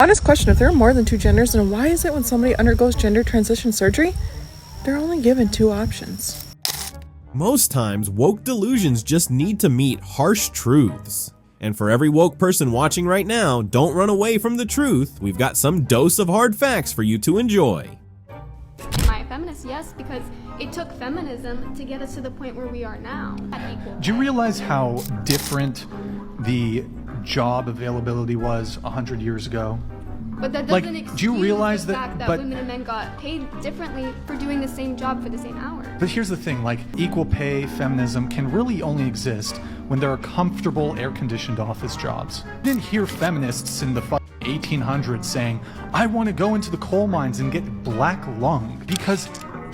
Honest question, if there are more than two genders, then why is it when somebody undergoes gender transition surgery, they're only given two options? Most times, woke delusions just need to meet harsh truths. And for every woke person watching right now, don't run away from the truth. We've got some dose of hard facts for you to enjoy. Am I a feminist? Yes, because it took feminism to get us to the point where we are now. Do you realize how different the job availability was 100 years ago? But that doesn't excuse do you realize the that, fact that women and men got paid differently for doing the same job for the same hour. But here's the thing, like, equal pay, feminism can really only exist when there are comfortable, air-conditioned office jobs. You didn't hear feminists in the 1800s saying, I want to go into the coal mines and get black lung, because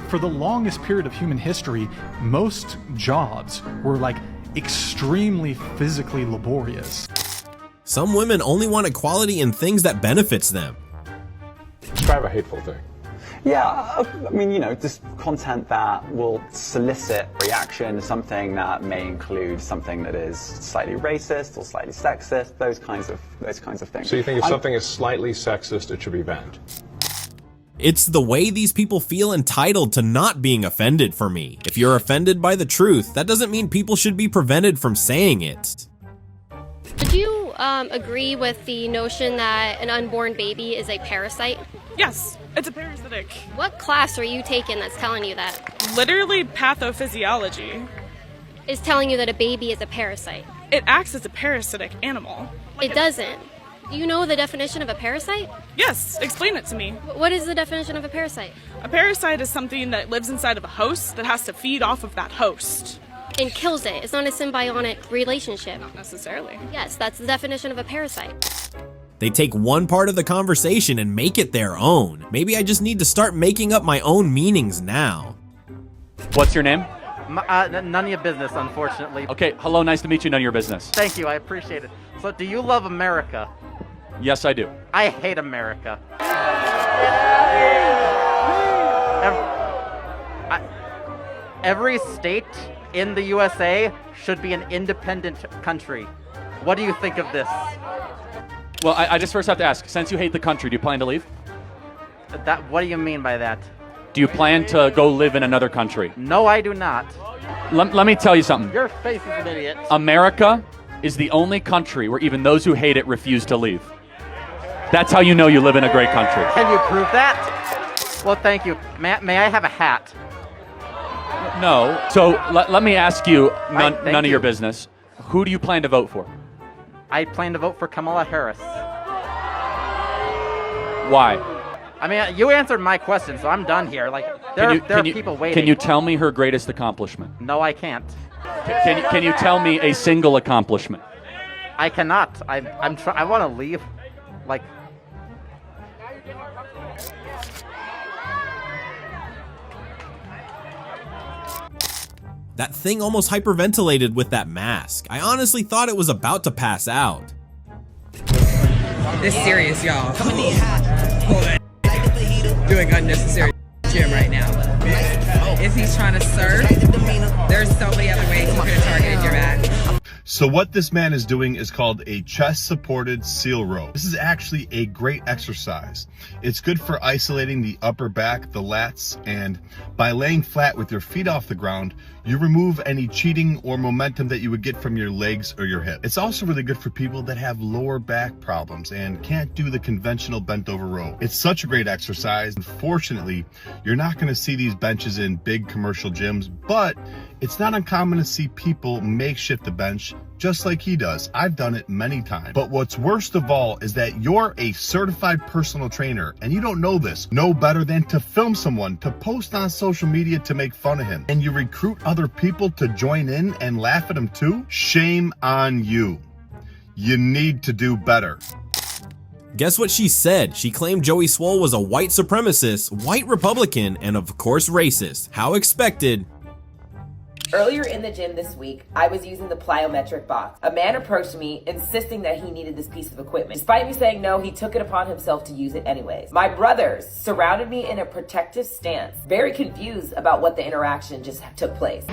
for the longest period of human history, most jobs were like extremely physically laborious. Some women only want equality in things that benefits them. Describe a hateful thing. Yeah, I mean, you know, just content that will solicit reaction, something that may include something that is slightly racist or slightly sexist, those kinds of things. So you think if something is slightly sexist, it should be banned? It's the way these people feel entitled to not being offended for me. If you're offended by the truth, that doesn't mean people should be prevented from saying it. Would you agree with the notion that an unborn baby is a parasite? Yes, it's a parasitic. What class are you taking that's telling you that? Literally pathophysiology. Is telling you that a baby is a parasite. It acts as a parasitic animal. It doesn't. Do you know the definition of a parasite? Yes, explain it to me. What is the definition of a parasite? A parasite is something that lives inside of a host that has to feed off of that host. And kills it. It's not a symbiotic relationship. Not necessarily. Yes, that's the definition of a parasite. They take one part of the conversation and make it their own. Maybe I just need to start making up my own meanings now. What's your name? None of your business, unfortunately. Okay, hello, nice to meet you, none of your business. Thank you, I appreciate it. So, do you love America? Yes, I do. I hate America. Every state in the USA should be an independent country. What do you think of this? Well, I just first have to ask, since you hate the country, do you plan to leave? What do you mean by that? Do you plan to go live in another country? No, I do not. Let me tell you something. Your face is an idiot. America is the only country where even those who hate it refuse to leave. That's how you know you live in a great country. Can you prove that? Well, thank you. May I have a hat? No. So let me ask you, none of your business. Who do you plan to vote for? I plan to vote for Kamala Harris. Why? I mean, you answered my question, so I'm done here. Like, there are people waiting. Can you tell me her greatest accomplishment? No, I can't. Can you tell me a single accomplishment? I cannot. I want to leave. Like. That thing almost hyperventilated with that mask. I honestly thought it was about to pass out. It's serious, y'all. Doing unnecessary gym right now. If he's trying to surf, there's so many other ways you could have targeted your back. So what this man is doing is called a chest-supported seal row. This is actually a great exercise. It's good for isolating the upper back, the lats, and by laying flat with your feet off the ground, you remove any cheating or momentum that you would get from your legs or your hip. It's also really good for people that have lower back problems and can't do the conventional bent over row. It's such a great exercise. Unfortunately, you're not going to see these benches in big commercial gyms, but it's not uncommon to see people makeshift a bench just like he does. I've done it many times. But what's worst of all is that you're a certified personal trainer and you don't know this. No better than to film someone, to post on social media to make fun of him. And you recruit other people to join in and laugh at him too? Shame on you. You need to do better. Guess what she said? She claimed Joey Swole was a white supremacist, white Republican, and of course racist. How expected. Earlier in the gym this week, I was using the plyometric box. A man approached me, insisting that he needed this piece of equipment. Despite me saying no, he took it upon himself to use it anyways. My brothers surrounded me in a protective stance, very confused about what the interaction just took place.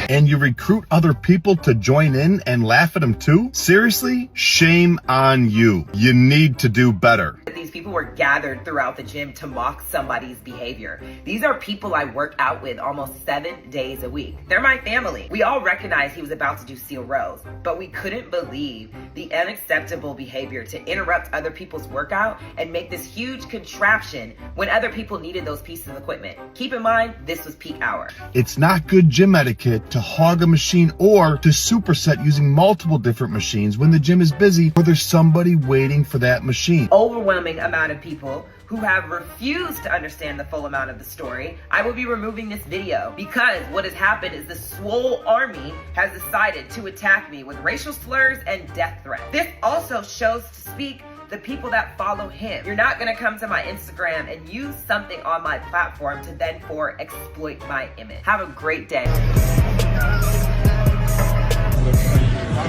and you recruit other people to join in and laugh at them too? Seriously? Shame on you. You need to do better. These people were gathered throughout the gym to mock somebody's behavior. These are people I work out with almost 7 days a week. They're my family. We all recognized he was about to do seal rows, but we couldn't believe the unacceptable behavior to interrupt other people's workout and make this huge contraption when other people needed those pieces of equipment. Keep in mind, this was peak hour. It's not good gym etiquette to hog a machine or to superset using multiple different machines when the gym is busy or there's somebody waiting for that machine. Overwhelming amount of people who have refused to understand the full amount of the story. I will be removing this video because what has happened is the swole army has decided to attack me with racial slurs and death threats. This also shows to speak the people that follow him. You're not gonna come to my Instagram and use something on my platform to then exploit my image. Have a great day.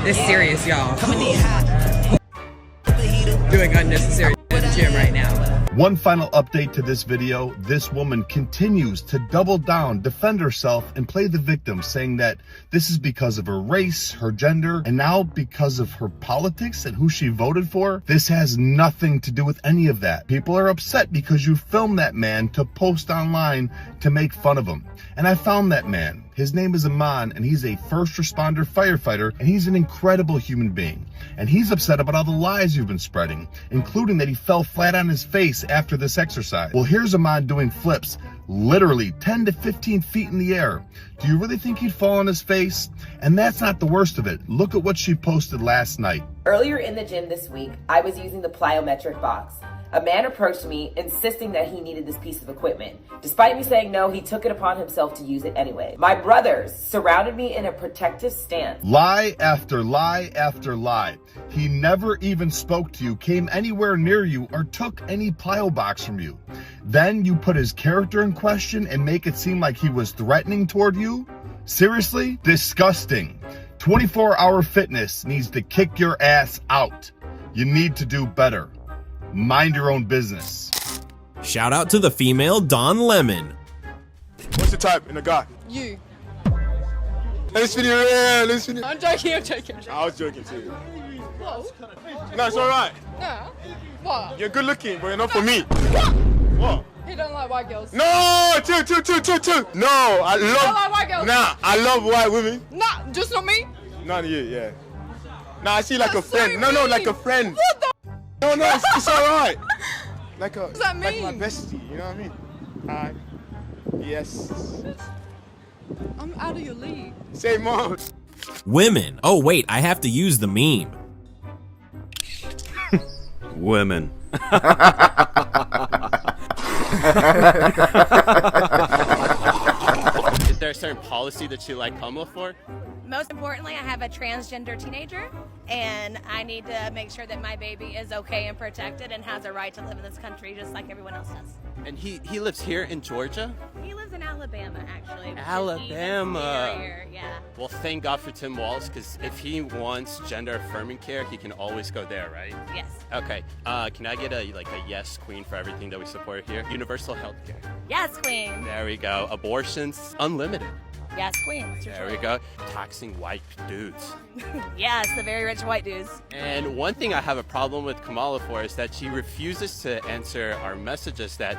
It's serious, y'all. Doing unnecessary in the gym right now. One final update to this video. This woman continues to double down, defend herself, and play the victim, saying that this is because of her race, her gender, and now because of her politics and who she voted for. This has nothing to do with any of that. People are upset because you filmed that man to post online to make fun of him. And I found that man. His name is Aman, and he's a first responder firefighter, and he's an incredible human being. And he's upset about all the lies you've been spreading, including that he fell flat on his face after this exercise. Well, here's Aman doing flips, literally 10 to 15 feet in the air. Do you really think he'd fall on his face? And that's not the worst of it. Look at what she posted last night. Earlier in the gym this week, I was using the plyometric box. A man approached me, insisting that he needed this piece of equipment. Despite me saying no, he took it upon himself to use it anyway. My brothers surrounded me in a protective stance. Lie after lie after lie. He never even spoke to you, came anywhere near you, or took any plyo box from you. Then you put his character in question and make it seem like he was threatening toward you? Seriously? Disgusting. 24-hour fitness needs to kick your ass out. You need to do better. Mind your own business. Shout out to the female Don Lemon. What's the type in a guy? You. Let's video, yeah, let's video. I'm joking, I'm joking. I was joking too. Whoa. No, it's alright. No. What? You're good looking, but you're not for me. What? What? He don't like white girls. No, two. No, I love. You don't like white girls? Nah, I love white women. Nah, just not me. Not you, yeah. Nah, I see like That's a friend. so No, mean. like a friend. What the? No, it's alright. Like a. What does that mean? Like my bestie, you know what I mean? Alright. Yes. I'm out of your league. Say more. Women. Oh wait, I have to use the meme. Women. Is there a certain policy that you like Kamala for? Most importantly, I have a transgender teenager, and I need to make sure that my baby is okay and protected and has a right to live in this country just like everyone else does. And he lives here in Georgia? He lives in Alabama, actually. which is Alabama. even scarier, yeah. Well, thank God for Tim Walz, because if he wants gender affirming care, he can always go there, right? Yes. Okay. Can I get a yes queen for everything that we support here? Universal health care. Yes, queen. There we go. Abortions unlimited. Yes, queen. It's your There we choice. go. Taxing white dudes. Yes, the very rich white dudes. And one thing I have a problem with Kamala for is that she refuses to answer our messages that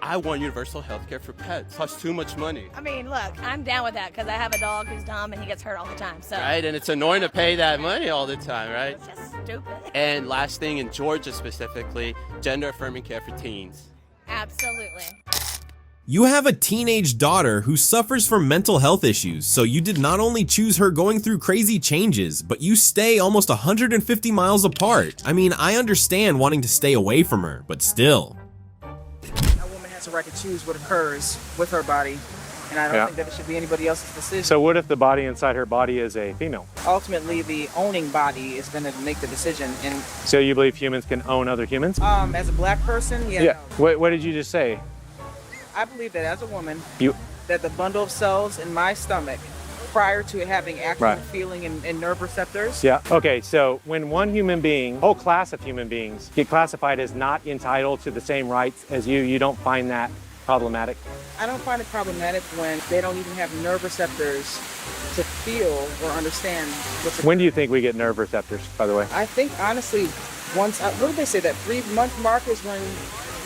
I want universal health care for pets. It costs too much money. I mean, look, I'm down with that because I have a dog who's dumb and he gets hurt all the time. So Right? And it's annoying to pay that money all the time, right? It's just stupid. And last thing, in Georgia specifically, gender affirming care for teens. Absolutely. You have a teenage daughter who suffers from mental health issues, so you did not only choose her going through crazy changes, but you stay almost 150 miles apart. I mean, I understand wanting to stay away from her, but still. A woman has a right to choose what occurs with her body, and I don't think that it should be anybody else's decision. So what if the body inside her body is a female? Ultimately, the owning body is going to make the decision. And So you believe humans can own other humans? as a black person, yeah. No. What did you just say? I believe that as a woman, You. that the bundle of cells in my stomach, prior to it having actual Right. feeling and nerve receptors, Yeah. Okay. So when one human being, whole class of human beings, get classified as not entitled to the same rights as you don't find that problematic? I don't find it problematic when they don't even have nerve receptors to feel or understand what's When do you think we get nerve receptors, by the way? I think honestly, once what did they say, that 3-month mark is when,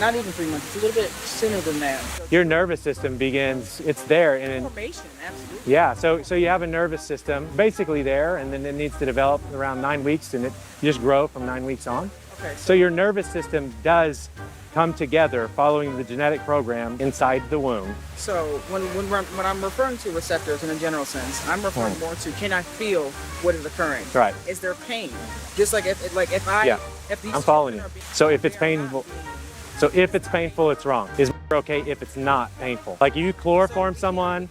not even 3 months, it's a little bit sooner than that. Your nervous system begins, it's there. And Information, absolutely. yeah, so you have a nervous system basically there, and then it needs to develop around 9 weeks, and you just grow from 9 weeks on. Okay. So your nervous system does come together following the genetic program inside the womb. So when I'm referring to receptors in a general sense, I'm referring more to, can I feel what is occurring? Right. Is there pain? Just like if these I'm following you. So if it's painful, it's wrong. Is okay if it's not painful? Like you chloroform someone.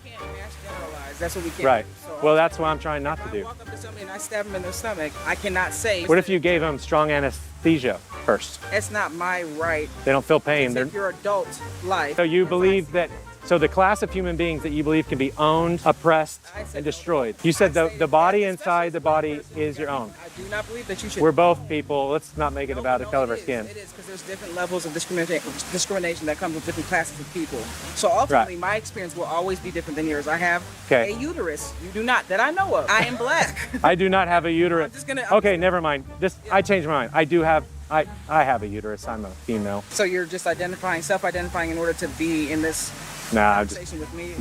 That's what we can't Right. do. So Well, that's what I'm trying not to do. If I walk up to somebody and I stab them in their stomach, I cannot say. What if you gave them strong anesthesia first? It's not my right. They don't feel pain. It's your adult life. So you believe that, so the class of human beings that you believe can be owned, oppressed, and destroyed. You said the body inside the body is your own. I do not believe that you should. We're both people. Let's not make it about the color of our skin. It is, because there's different levels of discrimination that comes with different classes of people. So ultimately, my experience will always be different than yours. I have a uterus. You do not, that I know of. I am black. I do not have a uterus. Okay, never mind. I changed my mind. I do have. I have a uterus. I'm a female. So you're just self-identifying in order to be in this conversation with me?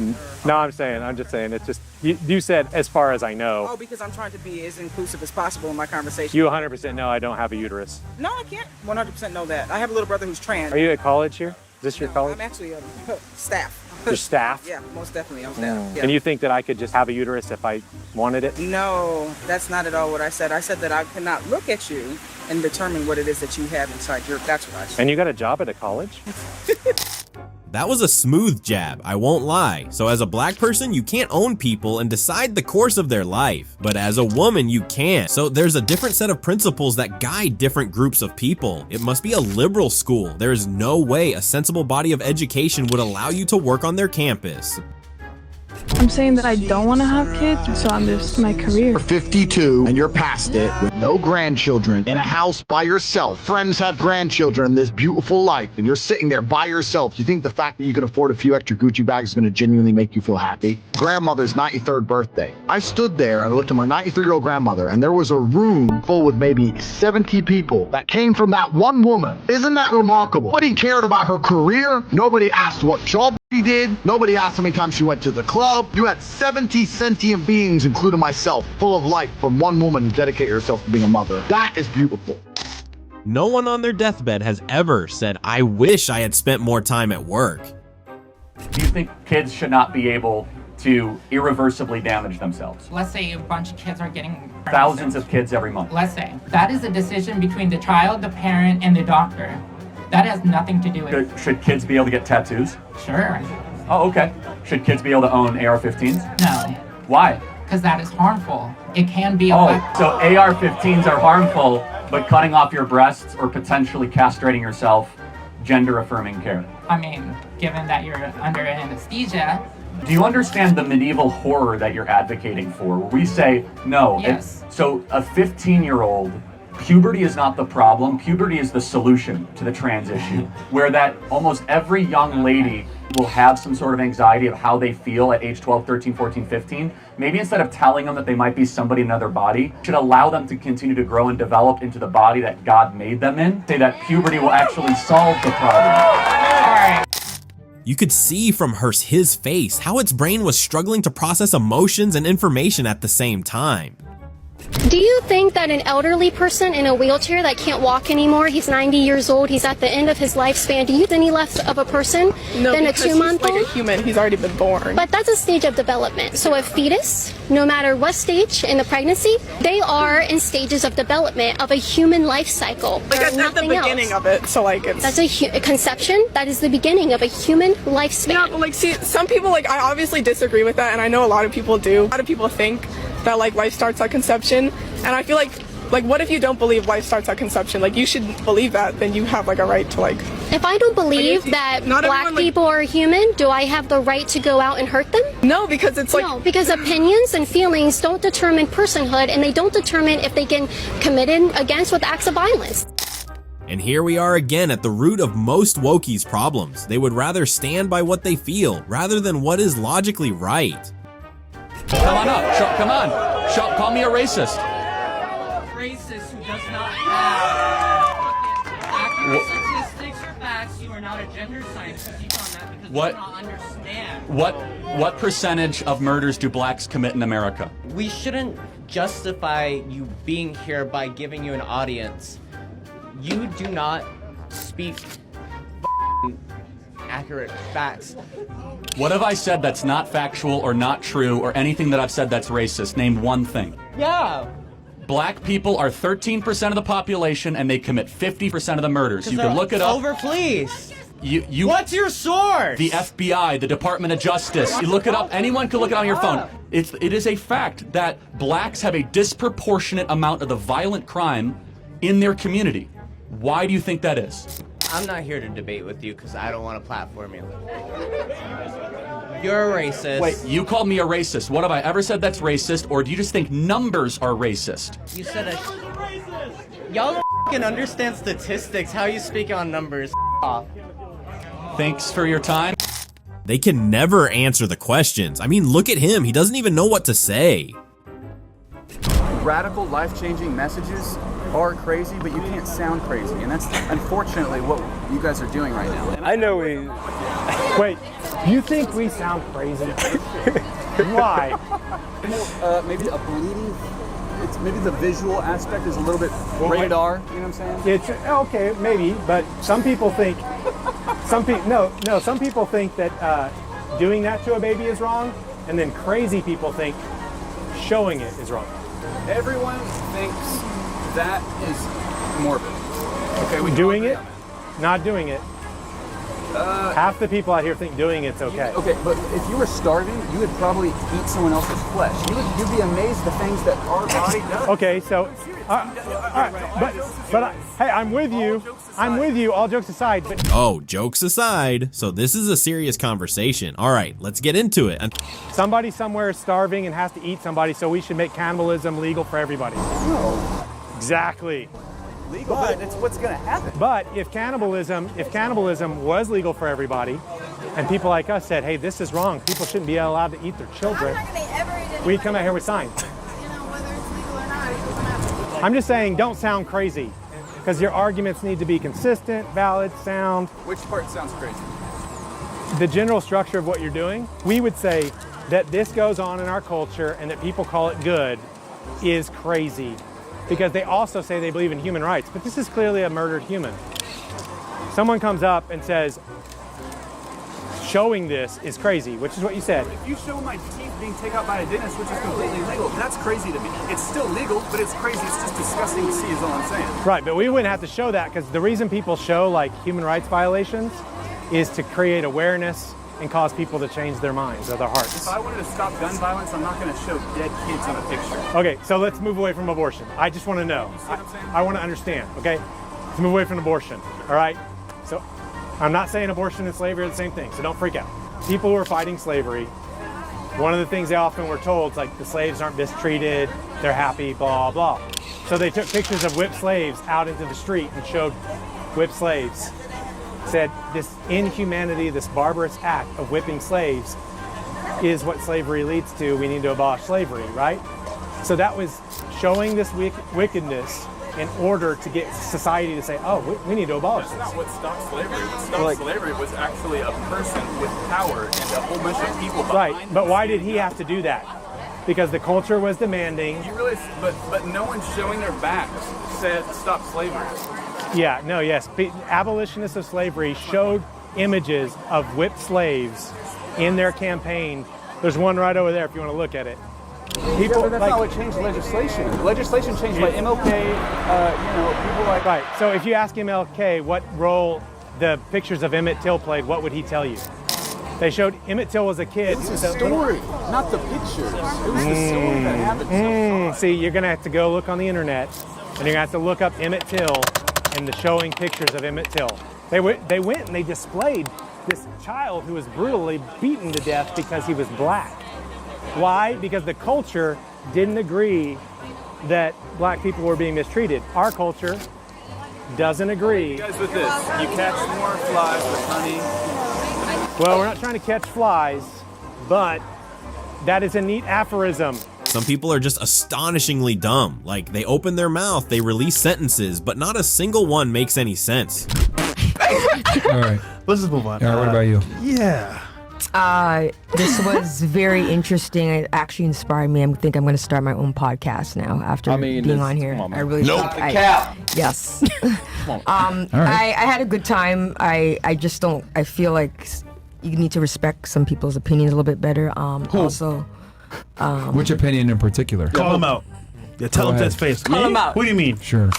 I'm just saying, it's just, you said as far as I know. Oh, because I'm trying to be as inclusive as possible in my conversation. You 100% know I don't have a uterus. No, I can't 100% know that. I have a little brother who's trans. Are you at college here? Is this your college? I'm actually staff. Your staff? Yeah, most definitely. I'm staff. Yeah. And you think that I could just have a uterus if I wanted it? No, that's not at all what I said. I said that I cannot look at you and determine what it is that you have inside your. That's what I said. And you got a job at a college? That was a smooth jab, I won't lie. So as a black person, you can't own people and decide the course of their life. But as a woman, you can. So there's a different set of principles that guide different groups of people. It must be a liberal school. There is no way a sensible body of education would allow you to work on their campus. I'm saying that I don't want to have kids, so I'm just my career. You're 52 and you're past it with no grandchildren in a house by yourself. Friends have grandchildren, this beautiful life, and you're sitting there by yourself. You think the fact that you can afford a few extra Gucci bags is going to genuinely make you feel happy? Grandmother's 93rd birthday. I stood there and I looked at my 93-year-old grandmother, and there was a room full with maybe 70 people that came from that one woman. Isn't that remarkable? Nobody cared about her career. Nobody asked what job she did. Nobody asked how many times she went to the club. You had 70 sentient beings, including myself, full of life from one woman who dedicated herself to being a mother. That is beautiful. No one on their deathbed has ever said, I wish I had spent more time at work. Do you think kids should not be able to irreversibly damage themselves? Let's say a bunch of kids are getting Thousands of kids every month. Let's say that is a decision between the child, the parent, and the doctor. That has nothing to do with. Should kids be able to get tattoos? Sure. Oh, okay. Should kids be able to own AR-15s? No. Why? Because that is harmful. It can be a so AR-15s are harmful, but cutting off your breasts or potentially castrating yourself, gender-affirming care. I mean, given that you're under anesthesia. Do you understand the medieval horror that you're advocating for? Where we say, no. Yes. So a 15-year-old, puberty is not the problem. Puberty is the solution to the trans issue. Where that almost every young lady will have some sort of anxiety of how they feel at age 12, 13, 14, 15. Maybe instead of telling them that they might be somebody in another body, should allow them to continue to grow and develop into the body that God made them in. Say that puberty will actually solve the problem. You could see from his face how its brain was struggling to process emotions and information at the same time. Do you think that an elderly person in a wheelchair that can't walk anymore, he's 90 years old, he's at the end of his lifespan, do you think any less of a person than a 2-month-old? He's like a human, he's already been born. But that's a stage of development. So a fetus, no matter what stage in the pregnancy, they are in stages of development of a human life cycle. Like that's not the beginning of it, so like it's... That's a conception, that is the beginning of a human lifespan. Yeah, but like see, some people, like I obviously disagree with that, and I know a lot of people do. A lot of people think that like life starts at conception, and I feel like what if you don't believe life starts at conception? Like you should believe that, then you have like a right to like. If I don't believe that black people are human, do I have the right to go out and hurt them? No, because it's like... No, because opinions and feelings don't determine personhood, and they don't determine if they get committed against with acts of violence. And here we are again at the root of most wokies' problems. They would rather stand by what they feel rather than what is logically right. Come on up. Come on. Call me a racist. Racist who does not have accurate statistics or facts. You are not a gender scientist. You on that because you do not understand. What percentage of murders do blacks commit in America? We shouldn't justify you being here by giving you an audience. You do not speak accurate facts. What have I said that's not factual or not true or anything that I've said that's racist? Name one thing. Yeah. Black people are 13% of the population and they commit 50% of the murders. You can look it up. Over police. You What's your source? The FBI, the Department of Justice. You look it up. Anyone can look it on your phone. It is a fact that blacks have a disproportionate amount of the violent crime in their community. Why do you think that is? I'm not here to debate with you because I don't want to platform you. You're a racist. Wait, you called me a racist. What have I ever said that's racist, or do you just think numbers are racist? You said y'all don't f***ing understand statistics. How you speak on numbers? Off. Thanks for your time. They can never answer the questions. I mean, look at him. He doesn't even know what to say. Radical, life-changing messages are crazy, but you can't sound crazy, and that's unfortunately what you guys are doing right now. I know we... Wait, you think we sound crazy? Why? Maybe a bleeding... maybe the visual aspect is a little bit rated R, you know what I'm saying? It's okay, maybe, but some people think... Some people think that doing that to a baby is wrong, and then crazy people think showing it is wrong. Everyone thinks that is morbid. Okay, doing it, not doing it. Half the people out here think doing it's okay. Okay, but if you were starving, you would probably eat someone else's flesh. You'd be amazed the things that our body does. Okay, so, hey, I'm with you. I'm with you, all jokes aside. But oh, jokes aside, so this is a serious conversation. All right, let's get into it. Somebody somewhere is starving and has to eat somebody, so we should make cannibalism legal for everybody. No. Exactly. Legal, but it's what's going to happen. But if cannibalism was legal for everybody, and people like us said, hey, this is wrong, people shouldn't be allowed to eat their children, we'd come out here with signs. I'm just saying, don't sound crazy, because your arguments need to be consistent, valid, sound. Which part sounds crazy? The general structure of what you're doing. We would say that this goes on in our culture and that people call it good is crazy, because they also say they believe in human rights, but this is clearly a murdered human. Someone comes up and says, showing this is crazy, which is what you said. If you show my teeth being taken out by a dentist, which is completely legal, that's crazy to me. It's still legal, but it's crazy. It's just disgusting to see is all I'm saying. Right, but we wouldn't have to show that, because the reason people show like human rights violations is to create awareness and cause people to change their minds or their hearts. If I wanted to stop gun violence, I'm not going to show dead kids on a picture. Okay, so let's move away from abortion. I just want to know. I want to understand, okay? Let's move away from abortion, all right? So I'm not saying abortion and slavery are the same thing, so don't freak out. People who are fighting slavery, one of the things they often were told is like the slaves aren't mistreated, they're happy, blah, blah. So they took pictures of whipped slaves out into the street and showed whipped slaves. Said this inhumanity, this barbarous act of whipping slaves is what slavery leads to. We need to abolish slavery, right? So that was showing this wickedness in order to get society to say, oh, we need to abolish this. That's not what stopped slavery. What stopped slavery was actually a person with power and a whole bunch of people behind Right, but why did he have to do that? Because the culture was demanding. You realize, but no one showing their back said stop slavery. Yeah, no, yes. Abolitionists of slavery showed images of whipped slaves in their campaign. There's one right over there if you want to look at it. People, but that's not what changed legislation. Legislation changed by MLK, people like... Right, so if you ask MLK what role the pictures of Emmett Till played, what would he tell you? They showed Emmett Till was a kid. It was the story, not the pictures. It was the story that happened. See, you're going to have to go look on the internet, and you're going to have to look up Emmett Till and the showing pictures of Emmett Till. They went and they displayed this child who was brutally beaten to death because he was black. Why? Because the culture didn't agree that black people were being mistreated. Our culture doesn't agree. You guys with this, you catch more flies with honey. Well, we're not trying to catch flies, but That is a neat aphorism. Some people are just astonishingly dumb. Like, they open their mouth, they release sentences, but not a single one makes any sense. All right. Let's just move on. All right, what about you? Yeah. This was very interesting. It actually inspired me. I think I'm going to start my own podcast now after being on here. I really yes. I had a good time. I just don't. I feel like you need to respect some people's opinions a little bit better. Also, which opinion in particular? Call him out. Yeah, tell him to his face. Call him out. What do you mean? Sure.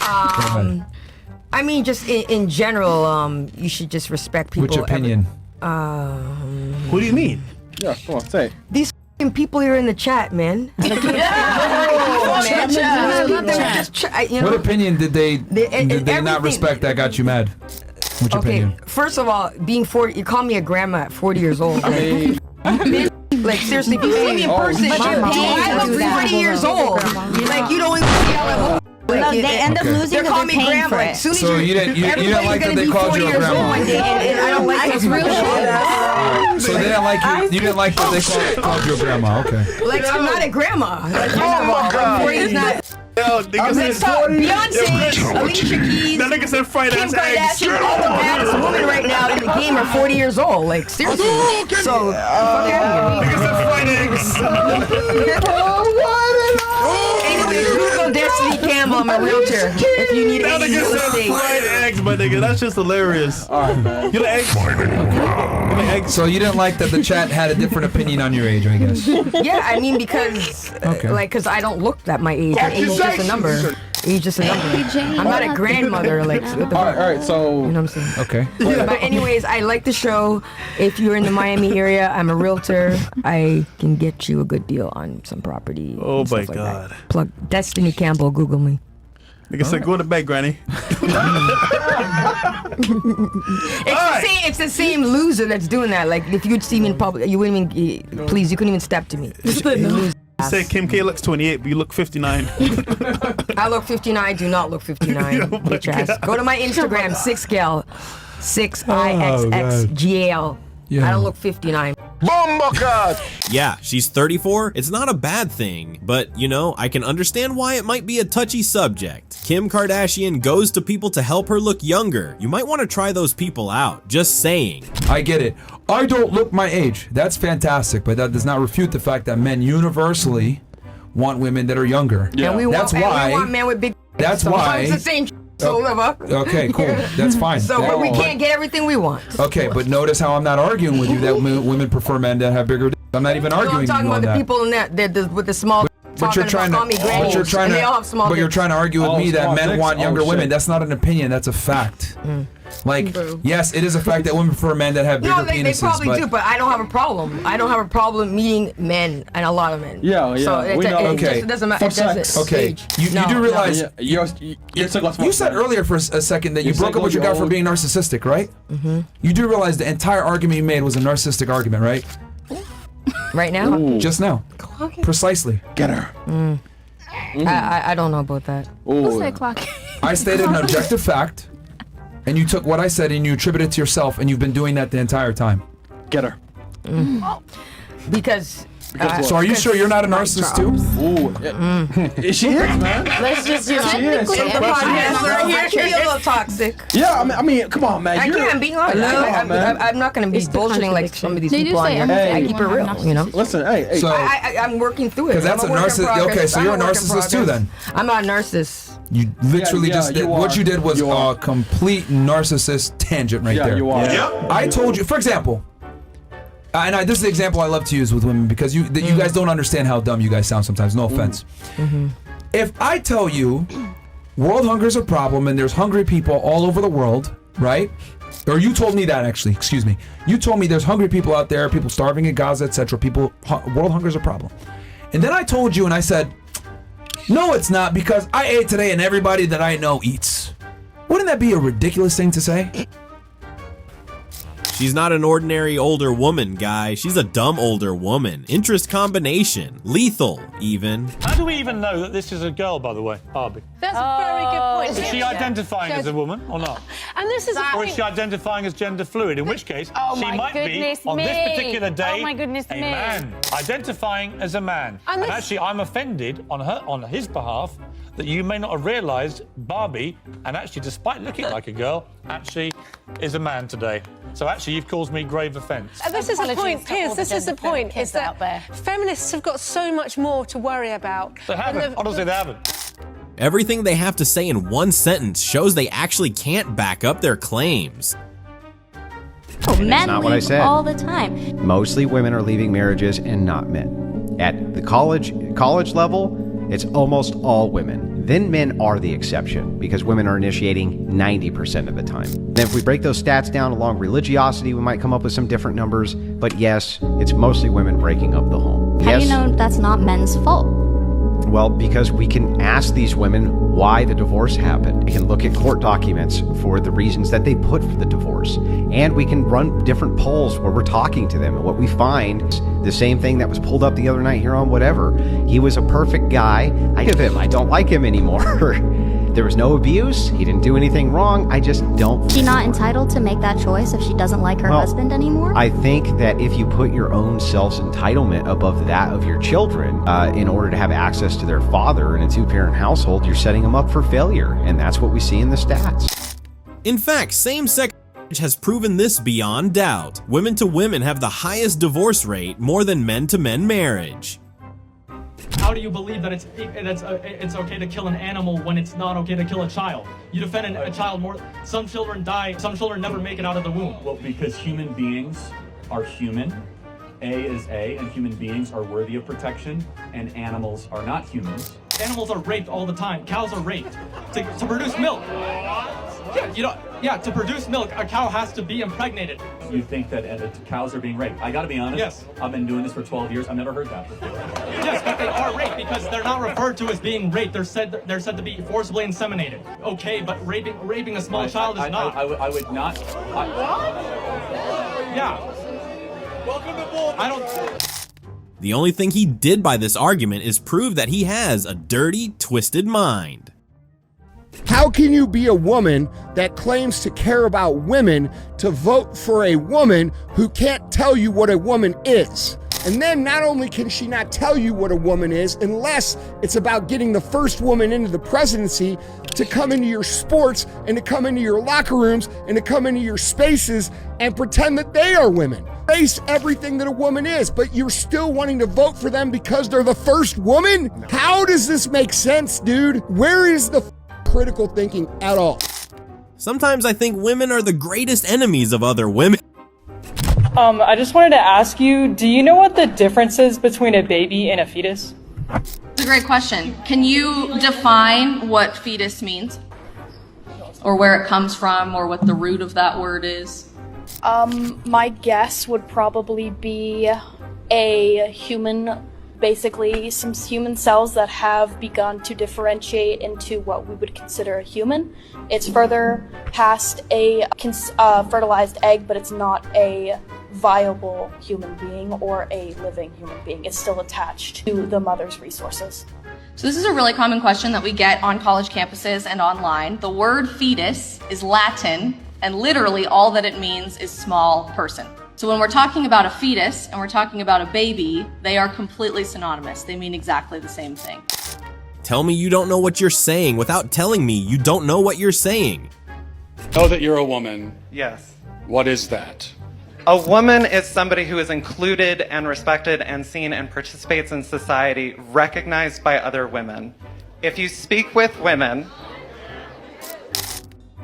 I mean, just in general, you should just respect people. Which opinion? What do you mean? Yeah, come on, say it. These f***ing people here in the chat, man. What opinion did they not respect that got you mad? Which opinion? First of all, being 40, you call me a grandma at 40 years old. Like seriously, if you see me in person, I look 40 years old. Like you don't even yell at no, they end up losing because they're paying for it. So you didn't like that they called you a grandma? And I don't like this real shit. So they didn't like you. You didn't like that they called you a grandma? Okay. Like I'm not a grandma. Like, oh my God. 40 is not. Yo, nigga said Beyonce, Alicia Keys, that nigga said fried Kim ass eggs. Kardashian, all the baddest women right now in the game are 40 years old. Like seriously. So fuck out Nigga said fried eggs. Anyway, Google Destiny Campbell. I'm a realtor. If you need that any nigga real said estate. fried eggs, my nigga. That's just hilarious. All right, man. You like eggs? So you didn't like that the chat had a different opinion on your age, I guess. Yeah, I mean because because I don't look at my age. Age is just a number. Age is a number. I'm not a grandmother. Like what the all right. So you know what I'm saying? Okay. But anyways, I like the show. If you're in the Miami area, I'm a realtor. I can get you a good deal on some property. Oh my like God. That. Plug Destiny Campbell. Google me. Nigga said, go to bed, granny. It's the same loser that's doing that. Like if you'd see me in public, you wouldn't even. Please, you couldn't even step to me. You said Kim K looks 28, but you look 59. I look 59. Do not look 59. Bitch ass. Go to my Instagram, 6gal, 6IXXGAL. Yeah. I don't look 59. Yeah, she's 34. It's not a bad thing, but you know, I can understand why it might be a touchy subject. Kim Kardashian goes to people to help her look younger. You might want to try those people out. Just saying. I get it. I don't look my age. That's fantastic, but that does not refute the fact that men universally want women that are younger. Yeah. And we that's want, why. And we want men with big. That's why. It's the same. So okay, cool. That's fine. So but we can't get everything we want. Okay, but notice how I'm not arguing with you that women prefer men that have bigger. I'm not even arguing with you on that. I'm talking about the people in that with the small. But you're trying to. But you're trying to. But you're trying to argue with me that men want younger women. That's not an opinion. That's a fact. Like, yes, it is a fact that women prefer men that have bigger penises. They probably do, but I don't have a problem. I don't have a problem meeting men and a lot of men. Yeah. So we know. It doesn't matter. Okay. You do realize. You said earlier for a second that you broke up with your guy for being narcissistic, right? Mm-hmm. You do realize the entire argument you made was a narcissistic argument, right? Right now? Just now. Precisely. Get her. I don't know about that. Who's that clock? I stated an objective fact, and you took what I said and you attributed it to yourself, and you've been doing that the entire time. Get her. Because. So are you sure you're not a narcissist too? Ooh. She is, man. Let's just do technically the podcast right here. You're a little toxic. Yeah, I mean, come on, man. I can't be honest. I'm not going to be bullshitting like some of these people on here. I keep it real, you know. Listen, hey. So I'm working through it. Because that's a narcissist. Okay, so you're a narcissist too, then. I'm not a narcissist. You literally just did. What you did was a complete narcissist tangent right there. Yeah, you are. Yeah. I told you, for example. And this is the example I love to use with women because you guys don't understand how dumb you guys sound sometimes. No offense. If I tell you world hunger is a problem and there's hungry people all over the world, right? Or you told me that actually, excuse me. You told me there's hungry people out there, people starving in Gaza, etc. World hunger is a problem. And then I told you and I said, no, it's not because I ate today and everybody that I know eats. Wouldn't that be a ridiculous thing to say? She's not an ordinary older woman, guy. She's a dumb older woman. Interest combination. Lethal, even. How do we even know that this is a girl, by the way, Barbie? That's a very good point. Is she identifying as a woman or not? And this is a Or point. is she identifying as gender fluid? In which case, she might be, on this particular day, a man. Identifying as a man. And actually, I'm offended on his behalf that you may not have realised Barbie, and actually, despite looking like a girl, actually is a man today. So actually, you've caused me grave offence. And this is the point, Piers, this is the point, is that feminists have got so much more to worry about. They haven't. Honestly, they haven't. Everything they have to say in one sentence shows they actually can't back up their claims. Men not what I said. All the time. Mostly women are leaving marriages and not men. At the college level, it's almost all women. Then men are the exception because women are initiating 90% of the time. And if we break those stats down along religiosity, we might come up with some different numbers. But yes, it's mostly women breaking up the home. How do you know that's not men's fault? Well, because we can ask these women why the divorce happened. We can look at court documents for the reasons that they put for the divorce. And we can run different polls where we're talking to them. And what we find is the same thing that was pulled up the other night here on whatever. He was a perfect guy. I give him. I don't like him anymore. There was no abuse. He didn't do anything wrong. I just don't. Is she not entitled to make that choice if she doesn't like her husband anymore? I think that if you put your own self's entitlement above that of your children in order to have access to their father in a two-parent household, you're setting them up for failure. And that's what we see in the stats. In fact, same-sex marriage has proven this beyond doubt. Women to women have the highest divorce rate more than men to men marriage. How do you believe that it's okay to kill an animal when it's not okay to kill a child? You defend a child more. Some children die. Some children never make it out of the womb. Well, because human beings are human. A is A, and human beings are worthy of protection, and animals are not humans. Animals are raped all the time. Cows are raped to produce milk. Yeah, to produce milk, a cow has to be impregnated. You think that cows are being raped? I gotta be honest. Yes. I've been doing this for 12 years. I've never heard that before. Yes, but they are raped because they're not referred to as being raped. They're said to be forcibly inseminated. Okay, but raping a small child is not. I would not. Yeah. Welcome to Bull. I don't. The only thing he did by this argument is prove that he has a dirty, twisted mind. How can you be a woman that claims to care about women to vote for a woman who can't tell you what a woman is? And then not only can she not tell you what a woman is, unless it's about getting the first woman into the presidency to come into your sports and to come into your locker rooms and to come into your spaces and pretend that they are women. Face everything that a woman is, but you're still wanting to vote for them because they're the first woman? How does this make sense, dude? Where is the critical thinking at all? Sometimes I think women are the greatest enemies of other women. I just wanted to ask you, do you know what the difference is between a baby and a fetus? It's a great question. Can you define what fetus means? Or where it comes from, or what the root of that word is? My guess would probably be a human, basically some human cells that have begun to differentiate into what we would consider a human. It's further past a fertilized egg, but it's not a viable human being or a living human being. It's still attached to the mother's resources. So this is a really common question that we get on college campuses and online. The word fetus is Latin, and literally all that it means is small person. So when we're talking about a fetus and we're talking about a baby, they are completely synonymous. They mean exactly the same thing. Tell me you don't know what you're saying without telling me you don't know what you're saying. Know that you're a woman. Yes. What is that? A woman is somebody who is included and respected and seen and participates in society, recognized by other women. If you speak with women...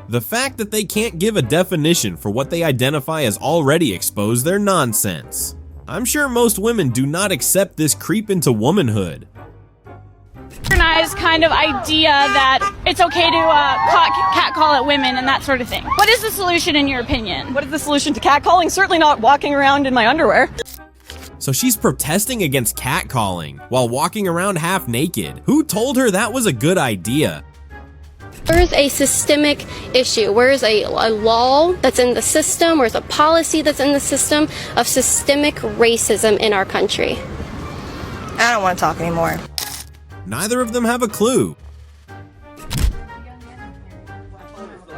The fact that they can't give a definition for what they identify as already exposed their nonsense. I'm sure most women do not accept this creep into womanhood. Organized kind of idea that it's okay to catcall at women and that sort of thing. What is the solution in your opinion? What is the solution to catcalling? Certainly not walking around in my underwear. So she's protesting against catcalling while walking around half naked. Who told her that was a good idea? Where's a systemic issue? Where's a law that's in the system? Where's a policy that's in the system of systemic racism in our country? I don't want to talk anymore. Neither of them have a clue.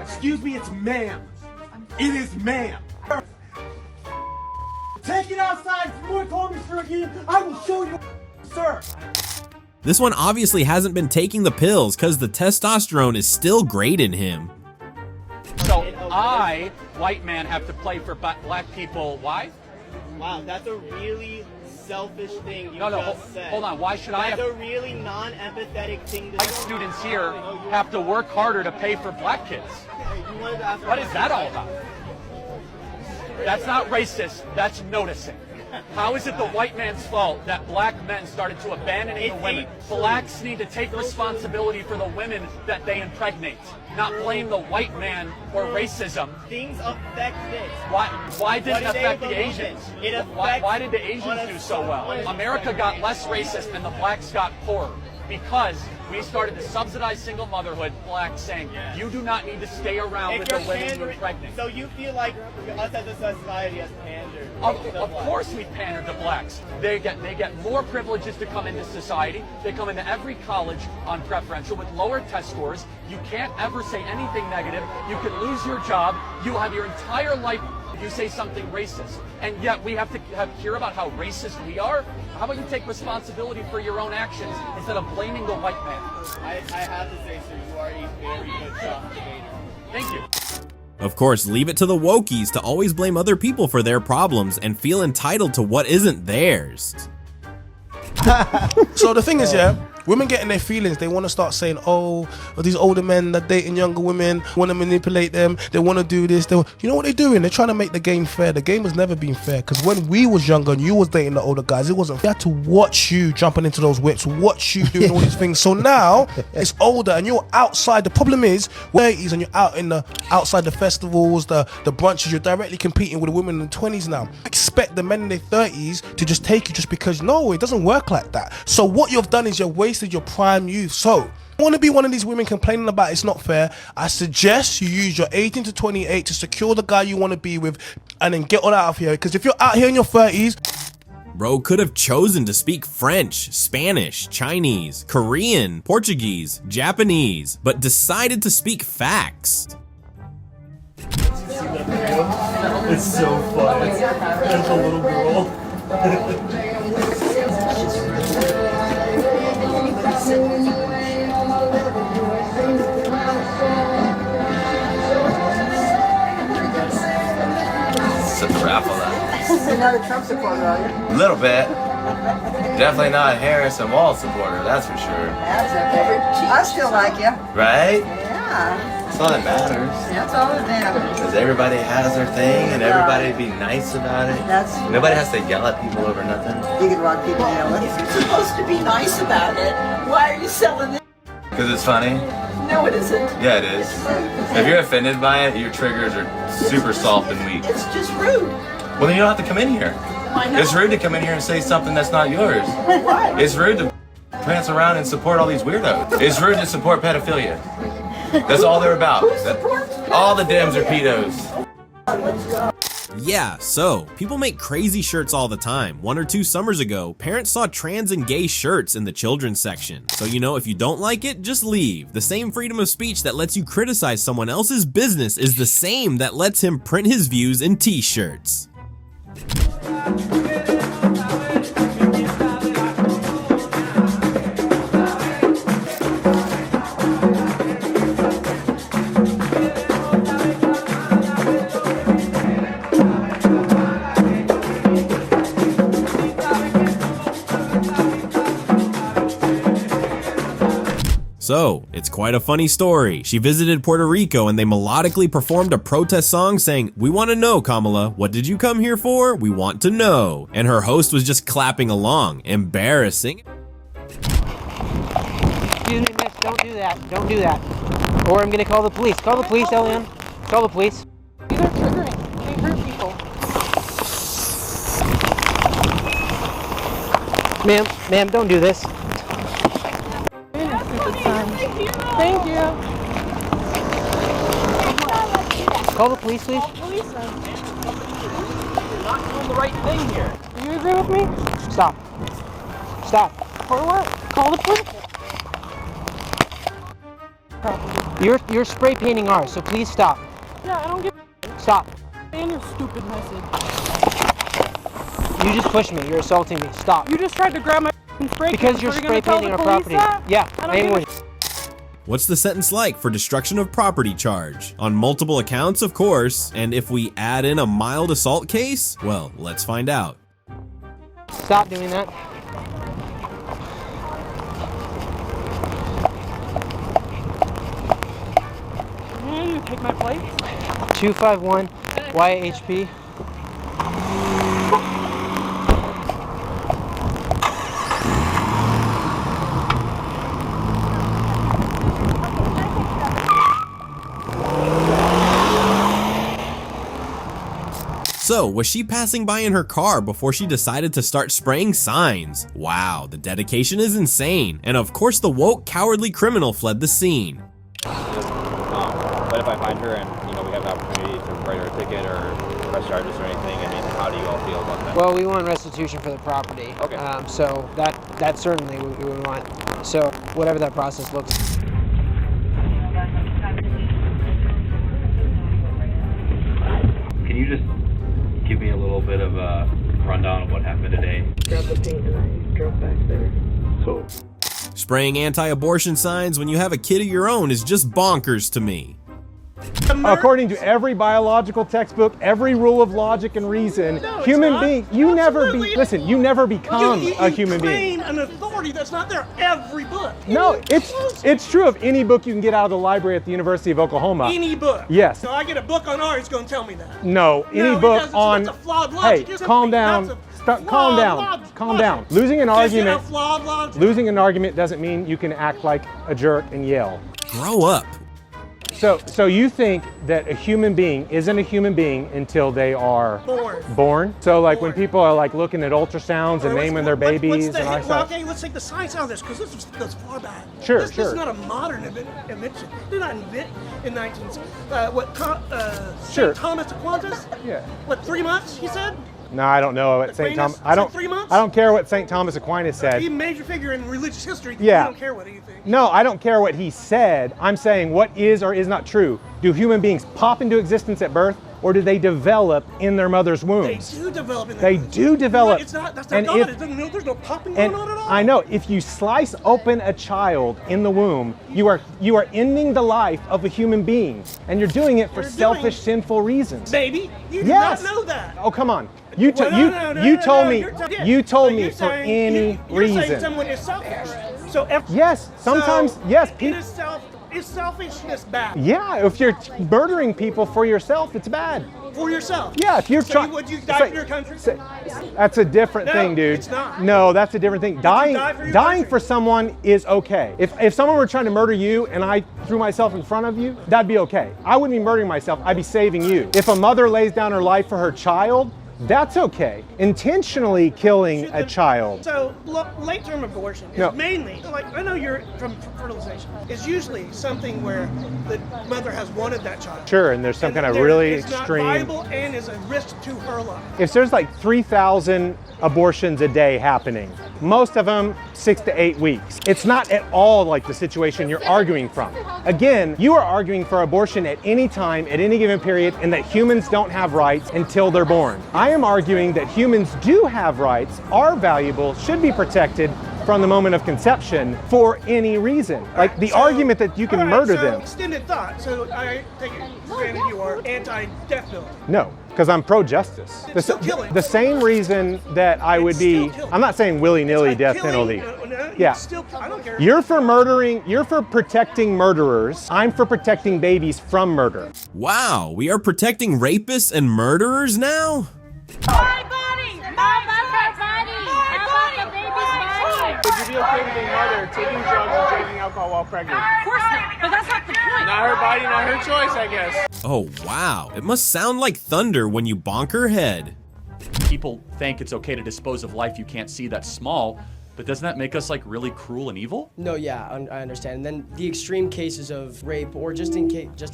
Excuse me, it's ma'am. It is ma'am. Take it outside. If you want to call me sir again, I will show you, sir. This one obviously hasn't been taking the pills because the testosterone is still great in him. So I, white man, have to play for black people. Why? Wow, that's a really selfish thing you just said. Hold on. Why should I? That's a really non-empathetic thing to do. White students here have to work harder to pay for black kids. What is that all about? That's not racist. That's noticing. How is it the white man's fault that black men started to abandon the women? Blacks need to take responsibility for the women that they impregnate, not blame the white man for racism. Things affect this. Why didn't it affect the Asians? Why did the Asians do so well? America got less racist and the blacks got poorer because we started to subsidize single motherhood, blacks saying, you do not need to stay around with the women you're pregnant. So you feel like us as a society has pandered? Of course we pander to blacks. They get more privileges to come into society. They come into every college on preferential with lower test scores. You can't ever say anything negative. You can lose your job. You have your entire life if you say something racist. And yet we have to hear about how racist we are. How about you take responsibility for your own actions instead of blaming the white man? I have to say, sir, you are a very good debater. Thank you. Of course, leave it to the wokies to always blame other people for their problems and feel entitled to what isn't theirs. So the thing is, women getting their feelings, they want to start saying, oh, these older men that dating younger women want to manipulate them, they want to do this. You know what they're doing? They're trying to make the game fair. The game has never been fair, because when we was younger and you was dating the older guys, it wasn't fair. We had to watch you jumping into those whips, watch you doing all these things. So now it's older and you're outside. The problem is, and you're out in outside the festivals, the brunches, you're directly competing with the women in the 20s now. Expect the men in their 30s to just take you just because, no, it doesn't work like that. So what you've done is you've wasted your prime youth. So you want to be one of these women complaining about it's not fair, I suggest you use your 18 to 28 to secure the guy you want to be with and then get on out of here, because if you're out here in your 30s, Bro could have chosen to speak French, Spanish, Chinese, Korean, Portuguese, Japanese, but decided to speak facts. It's so fun. It's a little girl. Set the rap on that. You're not a Trump supporter, are you? A little bit. Definitely not a Harris and Wall supporter, that's for sure. That's okay. I still like you. Right? Yeah. That's all that matters. That's all that matters. Because everybody has their thing and everybody be nice about it. Nobody has to yell at people over nothing. You can rock people yelling. If you're supposed to be nice about it, why are you selling it? Because it's funny? No, it isn't. Yeah, it is. If you're offended by it, your triggers are super soft and weak. It's just rude. Well, then you don't have to come in here. Why not? It's rude to come in here and say something that's not yours. Why? It's rude to prance around and support all these weirdos. It's rude to support pedophilia. That's all they're about. All the Dems are pedos. Yeah, so, people make crazy shirts all the time. 1 or 2 summers ago, parents saw trans and gay shirts in the children's section. So you know, if you don't like it, just leave. The same freedom of speech that lets you criticize someone else's business is the same that lets him print his views in t-shirts. So, it's quite a funny story. She visited Puerto Rico and they melodically performed a protest song saying, "We want to know, Kamala, what did you come here for? We want to know." And her host was just clapping along. Embarrassing. Excuse me, miss, don't do that. Don't do that. Or I'm gonna call the police. Call the police, Elian. Call the police. These are triggering. They hurt people. Ma'am, don't do this. Thank you. Call the police, please. Police, you're not doing the right thing here. Do you agree with me? Stop. Stop. For what? Call the police. You're spray painting ours, so please stop. Yeah, I don't give Stop. and your stupid message. You just pushed me. You're assaulting me. Stop. You just tried to grab my spray Because can, you're so spray gonna painting tell our the police property. that? Yeah, I don't I am give a with you. What's the sentence like for destruction of property charge? On multiple accounts, of course, and if we add in a mild assault case? Well, let's find out. Stop doing that. You take my plate. 251 YHP. So, was she passing by in her car before she decided to start spraying signs? Wow, the dedication is insane. And of course the woke, cowardly criminal fled the scene. But if I find her and, we have an opportunity to write her a ticket or press charges or anything, how do you all feel about that? Well, we want restitution for the property. Okay. So that certainly we would want. So whatever that process looks like. Can you just give me a little bit of a rundown of what happened today? Grabbed the paint and I drove back there. So, Spraying anti-abortion signs when you have a kid of your own is just bonkers to me. According to every biological textbook, every rule of logic and reason, human being, you never become a human being. An authority that's not there every book. No, it's true of any book you can get out of the library at the University of Oklahoma. Any book. Yes. So I get a book on art, it's going to tell me that. No, any book on. That's a flawed logic. Hey, calm down. Calm down. Calm down. Losing an argument doesn't mean you can act like a jerk and yell. Grow up. So you think that a human being isn't a human being until they are born? So like when people are like looking at ultrasounds and naming their babies and all that. Okay, let's take the science out of this because this goes far back. Sure, This is not a modern invention. Did not invent in 19. St. Thomas Aquinas? Yeah. What, 3 months? He said. No, I don't know what St. Thomas. I don't. 3 months? I don't care what St. Thomas Aquinas said. He's a major figure in religious history. Yeah. You don't care what he thinks. No, I don't care what he said. I'm saying what is or is not true. Do human beings pop into existence at birth, or do they develop in their mother's wombs? They do develop in their They do develop. It's not. That's not God. There's no popping going on at all. I know. If you slice open a child in the womb, you are ending the life of a human being, and you're doing it for selfish, sinful reasons. Baby, you did Yes. not know that. Oh, come on. You told me for any reason. You're saying someone is selfish. So yes, sometimes yes. Is selfishness bad? Yeah, if you're murdering people for yourself, it's bad. For yourself? Yeah, if you're trying. Would you die for your country? That's a different thing, dude. It's not. No, that's a different thing. Dying for someone is okay. If someone were trying to murder you and I threw myself in front of you, that'd be okay. I wouldn't be murdering myself. I'd be saving you. If a mother lays down her life for her child, that's okay. Intentionally killing a child. So late-term abortion is mainly, like I know you're from fertilization, is usually something where the mother has wanted that child. Sure, and there's some kind of really it's extreme. It's not viable and is a risk to her life. If there's like 3,000 abortions a day happening, most of them 6 to 8 weeks. It's not at all like the situation you're arguing from. Again, you are arguing for abortion at any time, at any given period, and that humans don't have rights until they're born. I am arguing that humans do have rights, are valuable, should be protected from the moment of conception for any reason. Like the argument that you can murder them. Extended thought. So I take it for granted you are anti-death penalty. No, because I'm pro-justice. The same reason that I would be, I'm not saying willy-nilly death penalty. Yeah. I don't care. You're for protecting murderers. I'm for protecting babies from murder. Wow, we are protecting rapists and murderers now? My body! My body! My body! The baby's body! Would you be okay with being murdered, taking drugs and drinking alcohol while pregnant? Of course not, but that's not the point. Not her body, not her choice, I guess. Oh wow, it must sound like thunder when you bonk her head. People think it's okay to dispose of life you can't see that's small. But doesn't that make us like really cruel and evil? No, yeah, I understand. And then the extreme cases of rape, or just in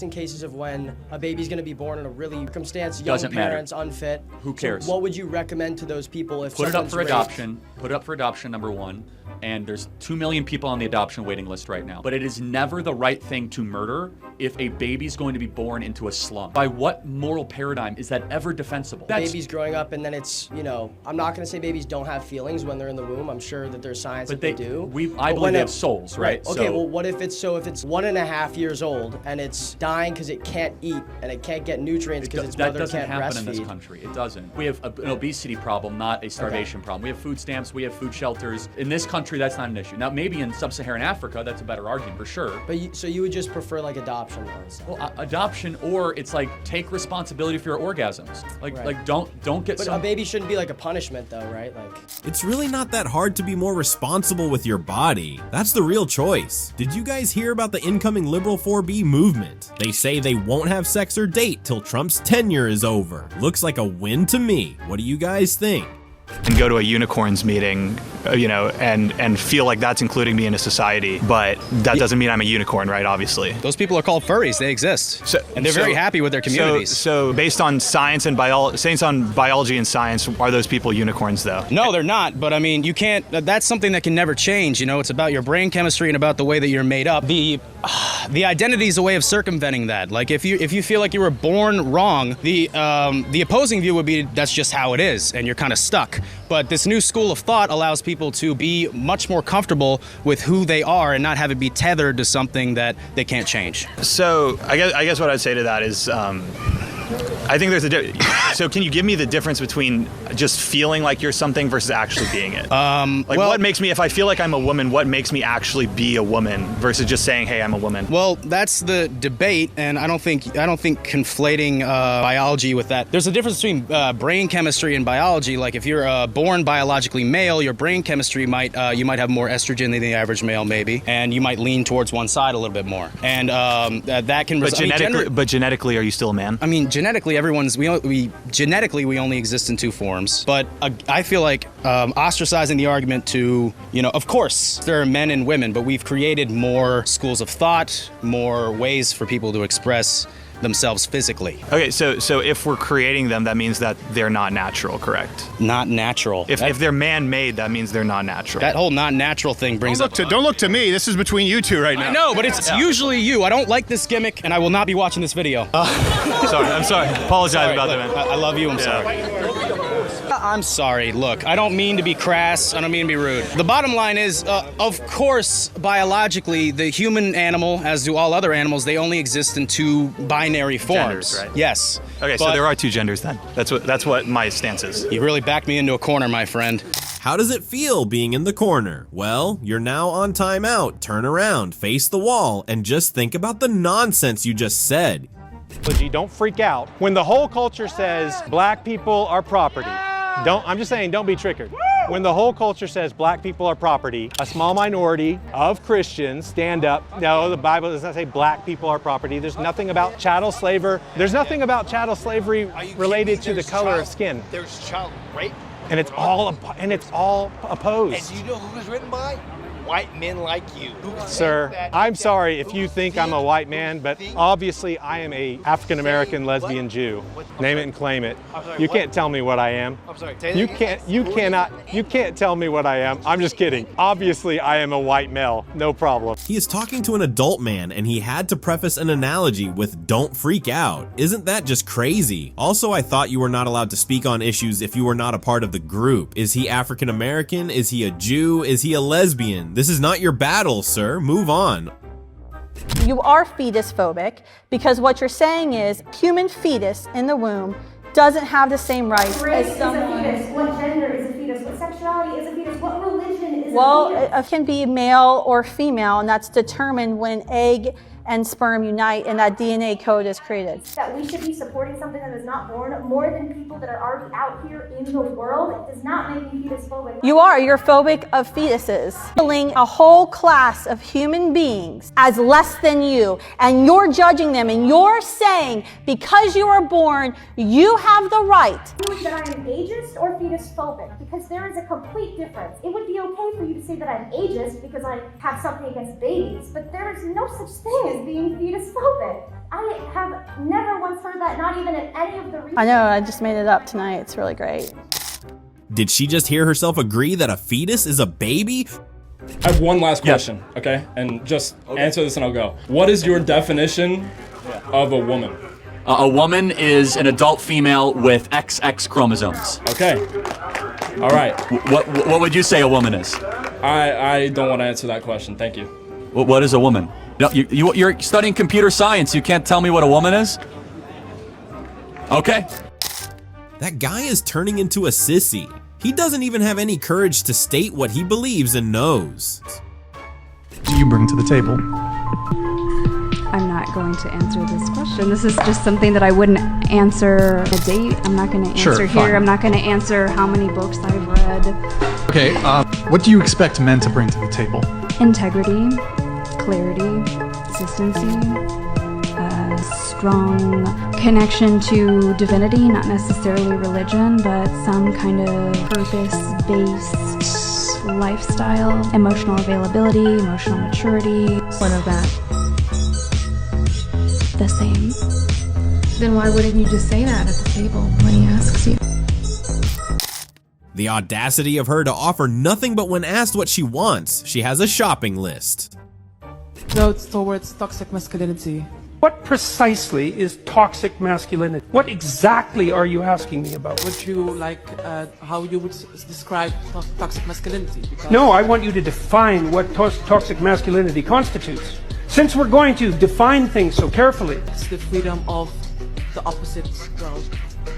cases of when a baby's going to be born in a really circumstance, young Doesn't matter. parents, unfit. Who cares? So what would you recommend to those people if Put it up for someone's adoption. Put it up for adoption, number one. And there's 2 million people on the adoption waiting list right now. But it is never the right thing to murder if a baby's going to be born into a slum. By what moral paradigm is that ever defensible? Babies growing up, and then it's, you know, I'm not going to say babies don't have feelings when they're in the womb. I'm sure that there's science that they do. I believe they have souls, right? Okay, So- well, what if it's 1.5 years old and it's dying because it can't eat and it can't get nutrients because its mother can't breastfeed? That doesn't happen in this country. It doesn't. We have an obesity problem, not a starvation problem. We have food stamps, we have food shelters. In this country, that's not an issue. Now, maybe in sub-Saharan Africa, that's a better argument for sure. But so you would just prefer like adoption, honestly? Well, adoption, or it's like take responsibility for your orgasms. Like don't get. But a baby shouldn't be like a punishment, though, right? Like It's really not that hard to be more responsible with your body. That's the real choice. Did you guys hear about the incoming liberal 4B movement? They say they won't have sex or date till Trump's tenure is over. Looks like a win to me. What do you guys think? And go to a unicorns meeting, you know, and feel like that's including me in a society, but that doesn't mean I'm a unicorn, right? Obviously. Those people are called furries. They exist, and they're very happy with their communities. So based on science and biology and science, are those people unicorns though? No, they're not. But I mean, you can't. That's something that can never change. You know, it's about your brain chemistry and about the way that you're made up. The identity is a way of circumventing that. Like if you feel like you were born wrong, the opposing view would be that's just how it is, and you're kind of stuck. But this new school of thought allows people to be much more comfortable with who they are and not have it be tethered to something that they can't change. So I guess what I'd say to that is, I think there's so can you give me the difference between just feeling like you're something versus actually being it? What makes me, if I feel like I'm a woman, what makes me actually be a woman versus just saying, hey, I'm a woman? Well, that's the debate, and I don't think conflating biology with that. There's a difference between brain chemistry and biology. Like if you're born biologically male, your brain chemistry you might have more estrogen than the average male, maybe, and you might lean towards one side a little bit more. And that can. But genetically, are you still a man? I mean, genetically, we only exist in two forms. But I feel like ostracizing the argument to, you know, of course there are men and women, but we've created more schools of thought, more ways for people to express themselves physically. Okay, so if we're creating them, that means that they're not natural, correct? Not natural. If they're man-made, that means they're not natural. That whole not natural thing brings up. Don't look to me. This is between you two right now. I know, but it's usually you. I don't like this gimmick, and I will not be watching this video. I'm sorry. Apologize about that, man. I love you. I'm sorry. I'm sorry. Look, I don't mean to be crass. I don't mean to be rude. The bottom line is, of course, biologically, the human animal, as do all other animals, they only exist in two binary forms. Genders, right? Yes. Okay, so there are two genders then. That's what my stance is. You really backed me into a corner, my friend. How does it feel being in the corner? Well, you're now on timeout. Turn around, face the wall, and just think about the nonsense you just said. Don't freak out. When the whole culture says black people are property, I'm just saying, don't be triggered. When the whole culture says black people are property, a small minority of Christians stand up. No, the Bible does not say black people are property. There's nothing about chattel slavery. There's nothing about chattel slavery related to the color of skin. There's child rape. And it's all opposed. And you know who was written by? White men like you. Sir, I'm sorry if you think I'm a white man, but obviously I am a African-American lesbian Jew. Name it and claim it. You can't tell me what I am. I'm sorry. You can't tell me what I am. I'm just kidding. Obviously I am a white male. No problem. He is talking to an adult man, and he had to preface an analogy with "don't freak out." Isn't that just crazy? Also, I thought you were not allowed to speak on issues if you were not a part of the group. Is he African American? Is he a Jew? Is he a lesbian? This is not your battle, sir. Move on. You are fetus phobic because what you're saying is human fetus in the womb doesn't have the same rights as someone. Is a fetus? What gender is a fetus? What sexuality is a fetus? What religion is a fetus? Well, it can be male or female, and that's determined when an egg and sperm unite and that DNA code is created. That we should be supporting something that is not born more than people that are already out here in the world, it does not make me fetus phobic. You're phobic of fetuses. Feeling a whole class of human beings as less than you, and you're judging them, and you're saying because you were born, you have the right. That I am ageist or fetus phobic, because there is a complete difference. It would be okay for you to say that I'm ageist because I have something against babies, but there is no such thing as being fetus phobic. I have never once heard that, not even at any of the research. I know, I just made it up tonight. It's really great. Did she just hear herself agree that a fetus is a baby? I have one last question, okay? And just answer this and I'll go. What is your definition of a woman? A woman is an adult female with XX chromosomes. Okay. All right. What would you say a woman is? I don't want to answer that question. Thank you. What is a woman? No, you're studying computer science. You can't tell me what a woman is? Okay. That guy is turning into a sissy. He doesn't even have any courage to state what he believes and knows. Do you bring to the table? I'm not going to answer this question. This is just something that I wouldn't answer on a date. I'm not going to answer here. Fine. I'm not going to answer how many books I've read. Okay, what do you expect men to bring to the table? Integrity, clarity, consistency, strong connection to divinity, not necessarily religion, but some kind of purpose-based lifestyle, emotional availability, emotional maturity, one of that. The same. Then why wouldn't you just say that at the table when he asks you? The audacity of her to offer nothing but when asked what she wants. She has a shopping list. Votes towards toxic masculinity. What precisely is toxic masculinity? What exactly are you asking me about? Would you like how you would describe toxic masculinity? Because No, I want you to define what toxic masculinity constitutes. Since we're going to define things so carefully. It's the freedom of the opposite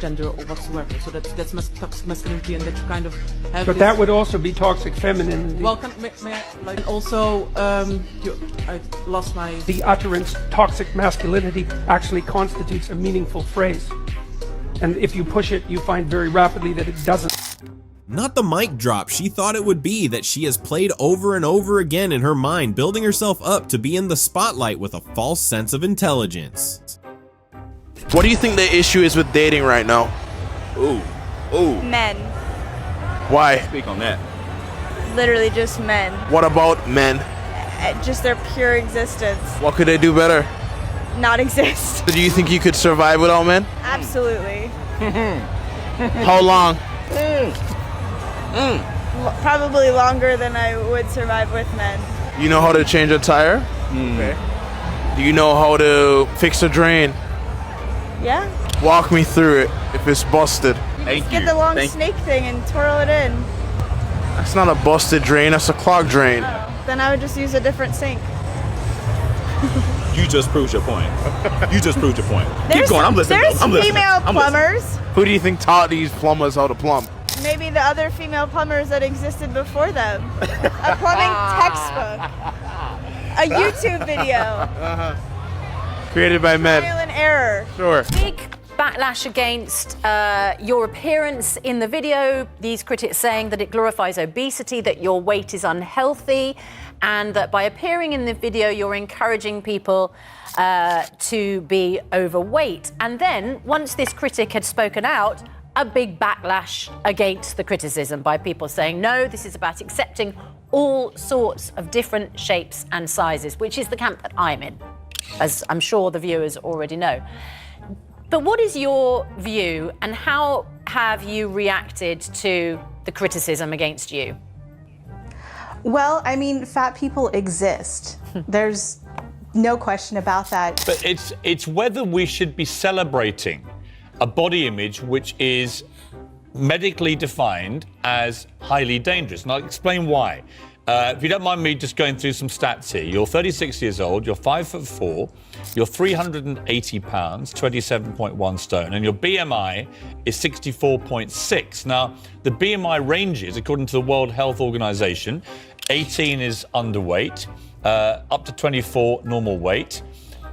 gender or whatsoever. So that's toxic masculinity, and that you kind of have. But that would also be toxic femininity. Well, may I, like, also, I lost my. The utterance toxic masculinity actually constitutes a meaningful phrase. And if you push it, you find very rapidly that it doesn't. Not the mic drop she thought it would be that she has played over and over again in her mind, building herself up to be in the spotlight with a false sense of intelligence. What do you think the issue is with dating right now? Ooh. Men. Why? Speak on that. Literally just men. What about men? Just their pure existence. What could they do better? Not exist. Do you think you could survive without men? Absolutely. How long? Probably longer than I would survive with men. You know how to change a tire? Okay. Do you know how to fix a drain? Yeah. Walk me through it if it's busted. Just get the long snake thing and twirl it in. That's not a busted drain, that's a clogged drain. Then I would just use a different sink. You just proved your point. You just proved your point. There's, Keep going. I'm listening. There's I'm listening. female I'm plumbers. listening. Who do you think taught these plumbers how to plumb? Maybe the other female plumbers that existed before them. A plumbing textbook. A YouTube video. Created by men. Trial and error. Sure. Big backlash against your appearance in the video. These critics saying that it glorifies obesity, that your weight is unhealthy, and that by appearing in the video, you're encouraging people to be overweight. And then, once this critic had spoken out, a big backlash against the criticism by people saying, no, this is about accepting all sorts of different shapes and sizes, which is the camp that I'm in, as I'm sure the viewers already know. But what is your view, and how have you reacted to the criticism against you? Well, I mean, fat people exist. There's no question about that. But it's whether we should be celebrating a body image which is medically defined as highly dangerous. And I'll explain why. If you don't mind me just going through some stats here. You're 36 years old, you're 5'4", you're 380 pounds, 27.1 stone, and your BMI is 64.6. Now, the BMI ranges, according to the World Health Organization, 18 is underweight, up to 24 normal weight.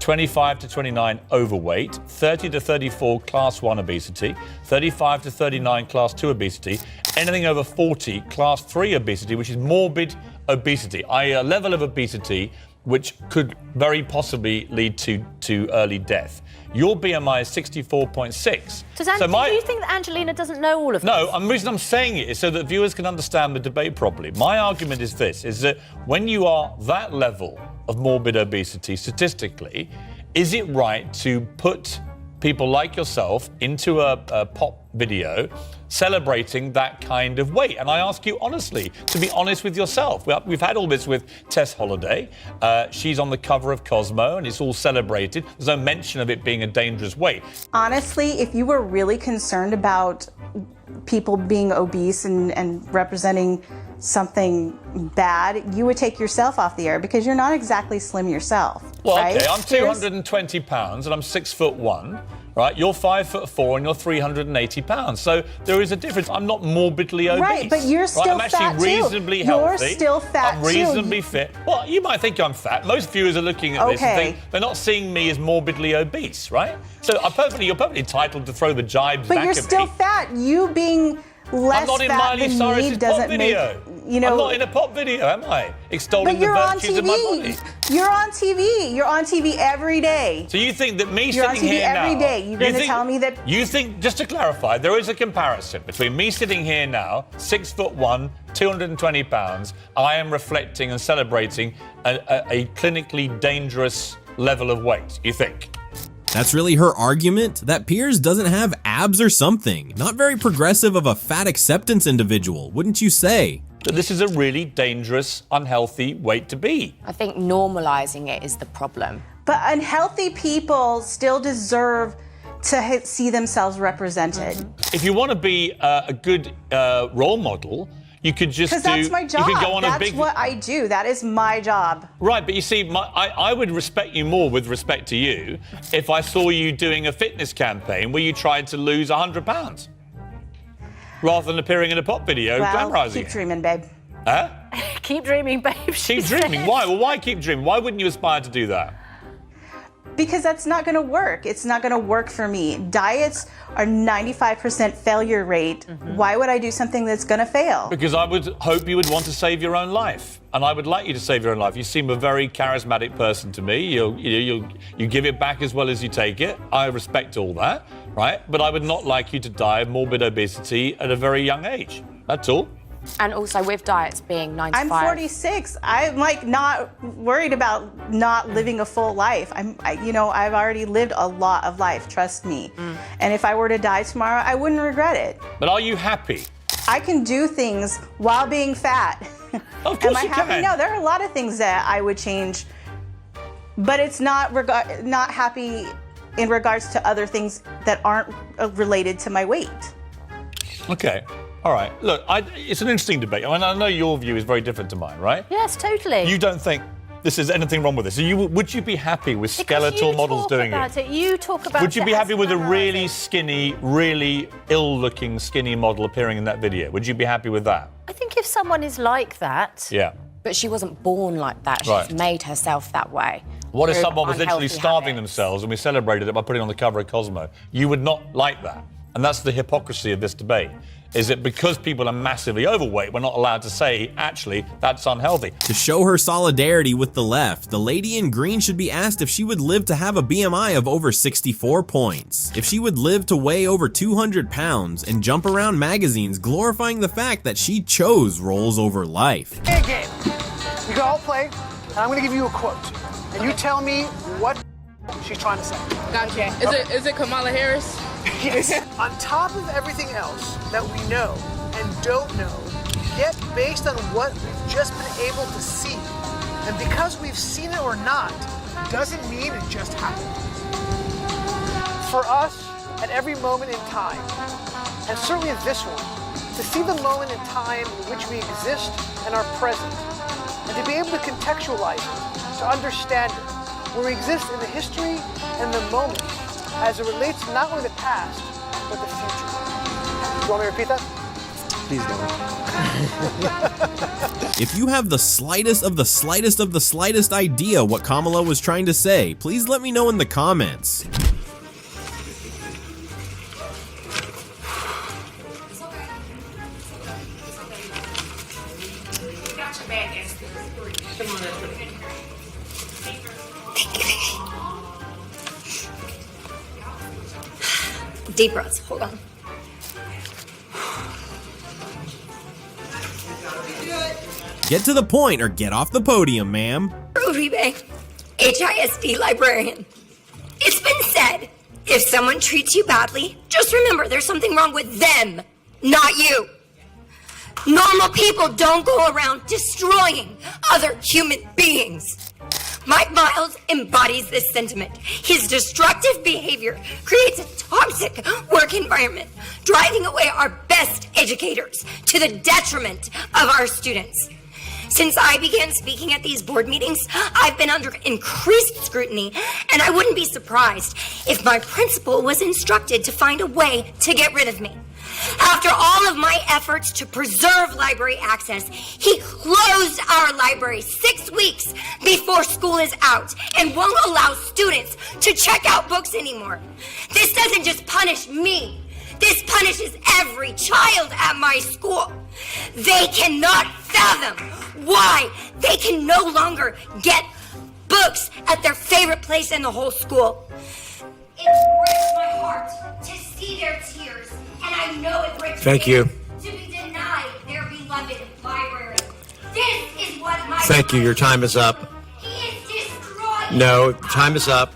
25 to 29 overweight, 30 to 34 class 1 obesity, 35 to 39 class 2 obesity, anything over 40 class 3 obesity, which is morbid obesity, i.e. a level of obesity which could very possibly lead to early death. Your BMI is 64.6. Do you think that Angelina doesn't know all of this? No, the reason I'm saying it is so that viewers can understand the debate properly. My argument is this, is that when you are that level of morbid obesity statistically, is it right to put people like yourself into a pop video celebrating that kind of weight? And I ask you honestly, to be honest with yourself. We've had all this with Tess Holliday. She's on the cover of Cosmo and it's all celebrated. There's no mention of it being a dangerous weight. Honestly, if you were really concerned about people being obese and representing something bad, you would take yourself off the air because you're not exactly slim yourself. Well, right? okay, I'm 220 pounds and I'm 6'1", right? You're 5'4" and you're 380 pounds. So there is a difference. I'm not morbidly obese. Right, but you're still I'm actually fat too. reasonably healthy. You're still fat I'm reasonably fit. Well, you might think I'm fat. Most viewers are looking at this and think they're not seeing me as morbidly obese, right? So you're perfectly entitled to throw the jibes back at me. But you're still fat. You being less I'm not in fat Miley than Cyrus's me pop doesn't video. make, you know. I'm not in a pop video, am I? Extolling But the you're on virtues of my body. TV. You're on TV. You're on TV every day. So you think that me You're on sitting TV here every now... day. You're going to tell me that... You think, just to clarify, there is a comparison between me sitting here now, 6'1", 220 pounds, I am reflecting and celebrating a clinically dangerous level of weight, you think? That's really her argument? That Piers doesn't have abs or something. Not very progressive of a fat acceptance individual, wouldn't you say? But this is a really dangerous, unhealthy weight to be. I think normalizing it is the problem. But unhealthy people still deserve to see themselves represented. If you want to be a good role model, you could just Because that's my job. You could go on that's a big... what I do. That is my job. Right, but you see, I would respect you more with respect to you if I saw you doing a fitness campaign where you tried to lose 100 pounds rather than appearing in a pop video glamorizing keep it. dreaming, babe. Huh? Keep dreaming, babe. Keep dreaming. Why? Well, why keep dreaming? Why wouldn't you aspire to do that? Because that's not going to work. It's not going to work for me. Diets are 95% failure rate. Why would I do something that's going to fail? Because I would hope you would want to save your own life. And I would like you to save your own life. You seem a very charismatic person to me. You give it back as well as you take it. I respect all that, right? But I would not like you to die of morbid obesity at a very young age. That's all. And also with diets being 95. I'm 46. I'm like not worried about not living a full life. I've already lived a lot of life, trust me. And if I were to die tomorrow, I wouldn't regret it. But are you happy? I can do things while being fat. Of course Am I you happy? can. No, there are a lot of things that I would change, but it's not happy in regards to other things that aren't related to my weight. Okay. All right. Look, it's an interesting debate. I mean, I know your view is very different to mine, right? Yes, totally. You don't think there's anything wrong with this. So would you be happy with skeletal models doing it? You talk about Would you it be happy as with a glamorizing. really skinny, really ill-looking skinny model appearing in that video? Would you be happy with that? I think if someone is like that... Yeah. But she wasn't born like that. Right. She's made herself that way. What if through someone was literally unhealthy starving habits. themselves and we celebrated it by putting on the cover of Cosmo? You would not like that. And that's the hypocrisy of this debate, is that because people are massively overweight, we're not allowed to say, actually, that's unhealthy. To show her solidarity with the left, the lady in green should be asked if she would live to have a BMI of over 64 points, if she would live to weigh over 200 pounds, and jump around magazines glorifying the fact that she chose roles over life. Play a game. You can all play, and I'm gonna give you a quote, and you tell me what she's trying to say. Gotcha. Is it Kamala Harris? Yes. On top of everything else that we know and don't know, yet based on what we've just been able to see, and because we've seen it or not, doesn't mean it just happened. For us, at every moment in time, and certainly in this one, to see the moment in time in which we exist and are present, and to be able to contextualize it, to understand it, where we exist in the history and the moment, as it relates to not only the past, but the future. Do you want me to repeat that? Please don't. If you have the slightest of the slightest of the slightest idea what Kamala was trying to say, please let me know in the comments. Deep breaths, hold on. Get to the point or get off the podium, ma'am. Uribe, HISD librarian. It's been said, if someone treats you badly, just remember there's something wrong with them, not you. Normal people don't go around destroying other human beings. Mike Miles embodies this sentiment. His destructive behavior creates a toxic work environment, driving away our best educators to the detriment of our students. Since I began speaking at these board meetings, I've been under increased scrutiny, and I wouldn't be surprised if my principal was instructed to find a way to get rid of me. After all of my efforts to preserve library access, he closed our library 6 weeks before school is out and won't allow students to check out books anymore. This doesn't just punish me. This punishes every child at my school. They cannot fathom why they can no longer get books at their favorite place in the whole school. It breaks my heart to see their tears, and I know it breaks Thank you. to be denied their beloved library. This is what my Thank you. Your time is up. No, time is up.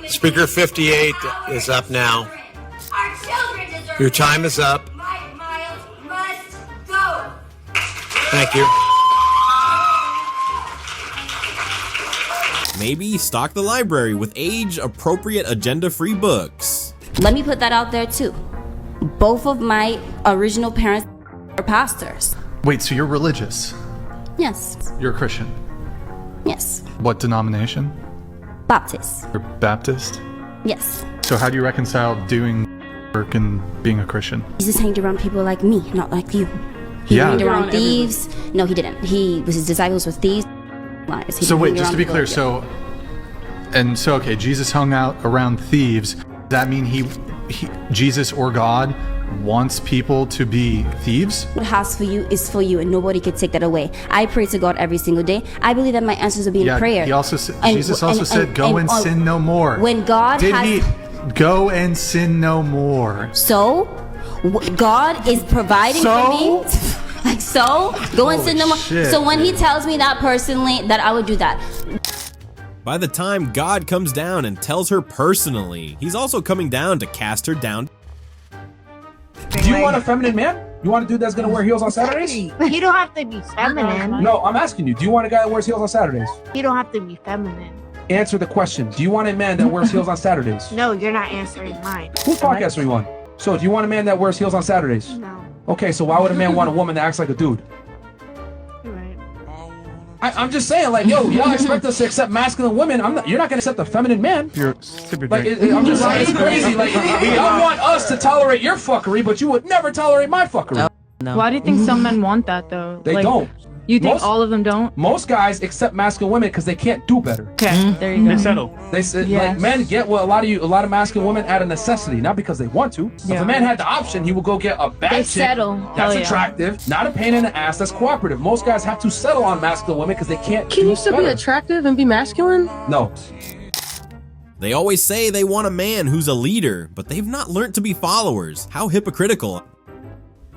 Speaker 58 is up now. Our children deserve Your time is up. Mike Miles must go. Thank you. Maybe stock the library with age-appropriate agenda-free books. Let me put that out there too. Both of my original parents are pastors. Wait, so you're religious? Yes. You're a Christian? Yes. What denomination? Baptist. You're Baptist? Yes. So how do you reconcile doing work and being a Christian? Jesus hanged around people like me, not like you. He hanged around thieves. No, he didn't. His disciples were thieves. Liars. So wait, just to be clear, okay, Jesus hung out around thieves. Does that mean he Jesus or God wants people to be thieves? What has for you is for you, and nobody can take that away. I pray to God every single day. I believe that my answers will be in prayer. He also Jesus also said, "Go and sin no more." When God go and sin no more. So, God is providing for me. Like so, go and sin no more. So when He tells me that personally, that I would do that. By the time God comes down and tells her personally, He's also coming down to cast her down. Do you want a feminine man? You want a dude that's gonna wear heels on Saturdays? You don't have to be feminine. No, I'm asking you. Do you want a guy that wears heels on Saturdays? You don't have to be feminine. Answer the question. Do you want a man that wears heels on Saturdays? No, you're not answering mine. Whose podcast are you on? So, do you want a man that wears heels on Saturdays? No. Okay, so why would a man want a woman that acts like a dude? You're right. I'm just saying, like, yo, y'all expect us to accept masculine women. You're not gonna accept a feminine man. You're super like, I'm just saying, it's crazy. Like, y'all want us to tolerate your fuckery, but you would never tolerate my fuckery. No. Why do you think some men want that though? They don't. You think all of them don't? Most guys accept masculine women because they can't do better. Okay, there you go. They settle. They like men get what a lot of masculine women out of necessity, not because they want to. If a man had the option, he would go get a bad chick settle. that's attractive, not a pain in the ass, that's cooperative. Most guys have to settle on masculine women because they can't. Can you still be attractive and be masculine? No. They always say they want a man who's a leader, but they've not learned to be followers. How hypocritical.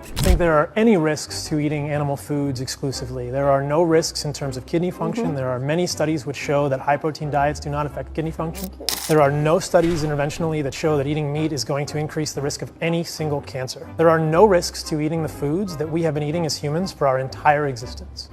I think there are any risks to eating animal foods exclusively. There are no risks in terms of kidney function. There are many studies which show that high-protein diets do not affect kidney function. There are no studies interventionally that show that eating meat is going to increase the risk of any single cancer. There are no risks to eating the foods that we have been eating as humans for our entire existence.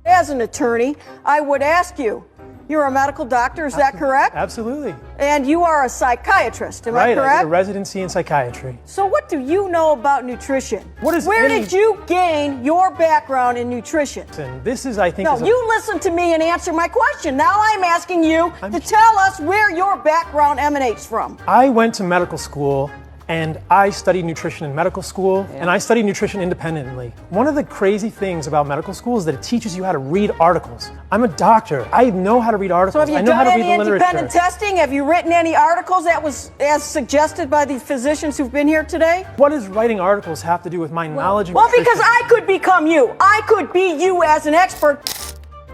As an attorney, I would ask you, you're a medical doctor, is that correct? Absolutely. And you are a psychiatrist, am I correct? Right, I did a residency in psychiatry. So what do you know about nutrition? Where did you gain your background in nutrition? And this is, I think... No, you listen to me and answer my question. Now I'm asking you to tell us where your background emanates from. I went to medical school And I studied nutrition in medical school, and I studied nutrition independently. One of the crazy things about medical school is that it teaches you how to read articles. I'm a doctor. I know how to read articles. So have you I know how done to read any the literature. independent testing? Have you written any articles that was as suggested by the physicians who've been here today? What does writing articles have to do with my knowledge of Well, nutrition? because I could become you. I could be you as an expert.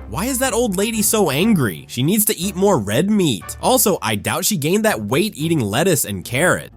Why is that old lady so angry? She needs to eat more red meat. Also, I doubt she gained that weight eating lettuce and carrot.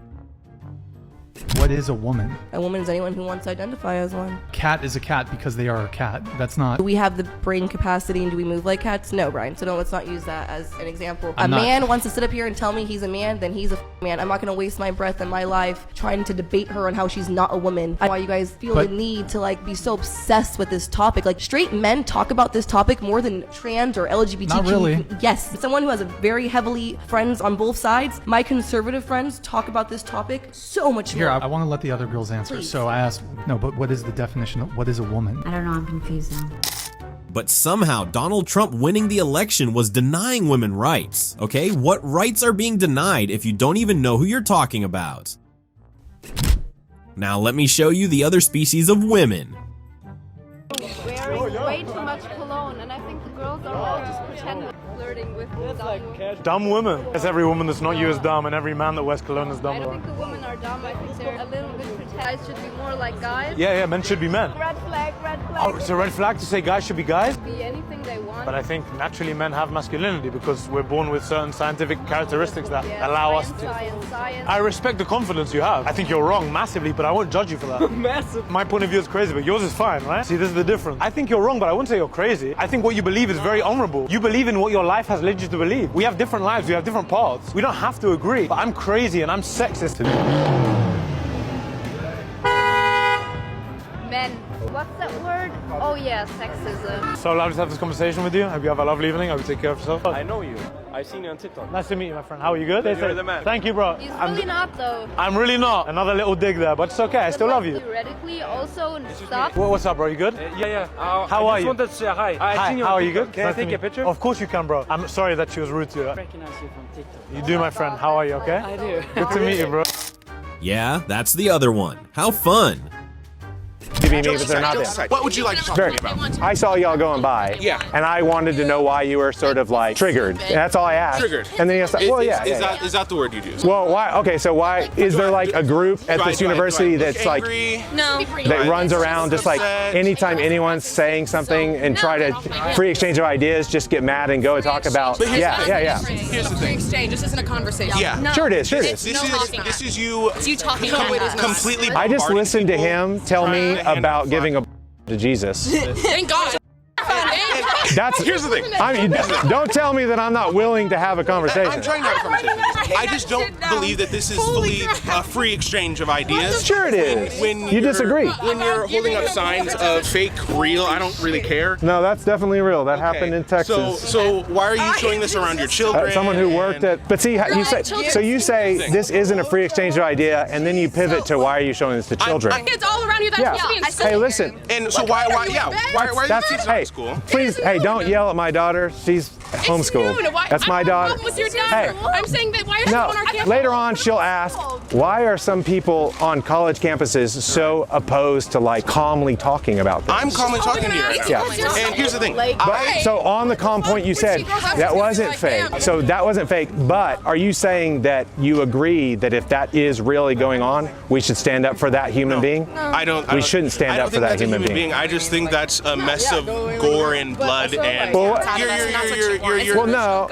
What is a woman? A woman is anyone who wants to identify as one. Cat is a cat because they are a cat. That's not. Do we have the brain capacity and do we move like cats? No, Brian. So let's not use that as an example. I'm not- man wants to sit up here and tell me he's a man, then he's a man. I'm not going to waste my breath and my life trying to debate her on how she's not a woman. Why you guys feel the need to like be so obsessed with this topic. Like straight men talk about this topic more than trans or LGBTQ. Not really. Yes. Someone who has a very heavily friends on both sides. My conservative friends talk about this topic so much more. Here, I want to let the other girls answer. Please. So I asked, no, but what is the definition of what is a woman? I don't know, I'm confused now. But somehow Donald Trump winning the election was denying women rights. Okay, what rights are being denied if you don't even know who you're talking about? Now let me show you the other species of women. Wearing way too much cologne, and I think the girls are all just pretending, flirting with Dumb women. Guess every woman that's not you is dumb, and every man that wears cologne is dumb. I don't think the women are dumb. I think they're a little bit pretend. Guys should be more like guys. Yeah, men should be men. Red flag, red flag. Oh, it's a red flag to say guys should be guys? Be anything they want. But I think naturally men have masculinity because we're born with certain scientific characteristics that allow us to. Science. I respect the confidence you have. I think you're wrong massively, but I won't judge you for that. Massive. My point of view is crazy, but yours is fine, right? See, this is the difference. I think you're wrong, but I wouldn't say you're crazy. I think what you believe is very honorable. You believe in what your life has led you to believe. We have different lives, we have different paths. We don't have to agree. But I'm crazy and I'm sexist. Men. What's that word? Oh yeah, sexism. So allowed to have this conversation with you. Hope you have a lovely evening. Hope you take care of yourself. I know you. I've seen you on TikTok. Nice to meet you, my friend. How are you? Good? You're the man. Thank you, bro. He's really not though. I'm really not. Another little dig there, but it's okay. I still love you. Theoretically, also stuff. What's up, bro? You good? Yeah. How are you? I just wanted to say hi. Hi, how are you? Good? Can I take a picture? Of course you can, bro. I'm sorry that she was rude to you. I recognize you from TikTok. You do, my friend. How are you? Okay? I do. Good to meet you, bro. Yeah, that's the other one. How fun. Me, but they're not there. What would you like to talk to me about? I saw y'all going by. Yeah. And I wanted to know why you were sort of like triggered. And that's all I asked. Triggered. And then you said, well, yeah. Is that the word you use? Well, why? Okay, so why is there like a group at this university that's like that runs around just like anytime anyone's saying something and try to free exchange of ideas, just get mad and go and talk about yeah. Here's the thing. Exchange. This isn't a conversation. Yeah. No. Sure it is. This is you. It's you talking. Completely. I just listened to him tell me about giving a to Jesus. Thank God. Here's the thing. I mean, don't tell me that I'm not willing to have a conversation. I'm trying to have a conversation. I just don't believe that this is fully a free exchange of ideas. Sure it is. When You disagree. When you're holding up signs of fake, real, I don't really care. No, that's definitely real. That happened in Texas. So why are you showing this around your children? Someone who worked at, but see, you say, so you say this isn't a free exchange of idea, and then you pivot to why are you showing this to children? Kids all around you. That's Hey, listen. And so why are you kids hey, at school? Please, hey, don't yell at my daughter. She's homeschooled. That's my daughter. With your dad. Hey, I'm saying that why are no, on our campus? later on she'll ask, why are some people on college campuses so opposed to like calmly talking about things? I'm calmly talking to you right now. Yeah. And here's the thing. So on the calm point you said, that wasn't fake. So that wasn't fake, but are you saying that you agree that if that is really going on, we should stand up for that human being? We shouldn't stand up for that human being. I just think that's a mess of gore and blood and well, no.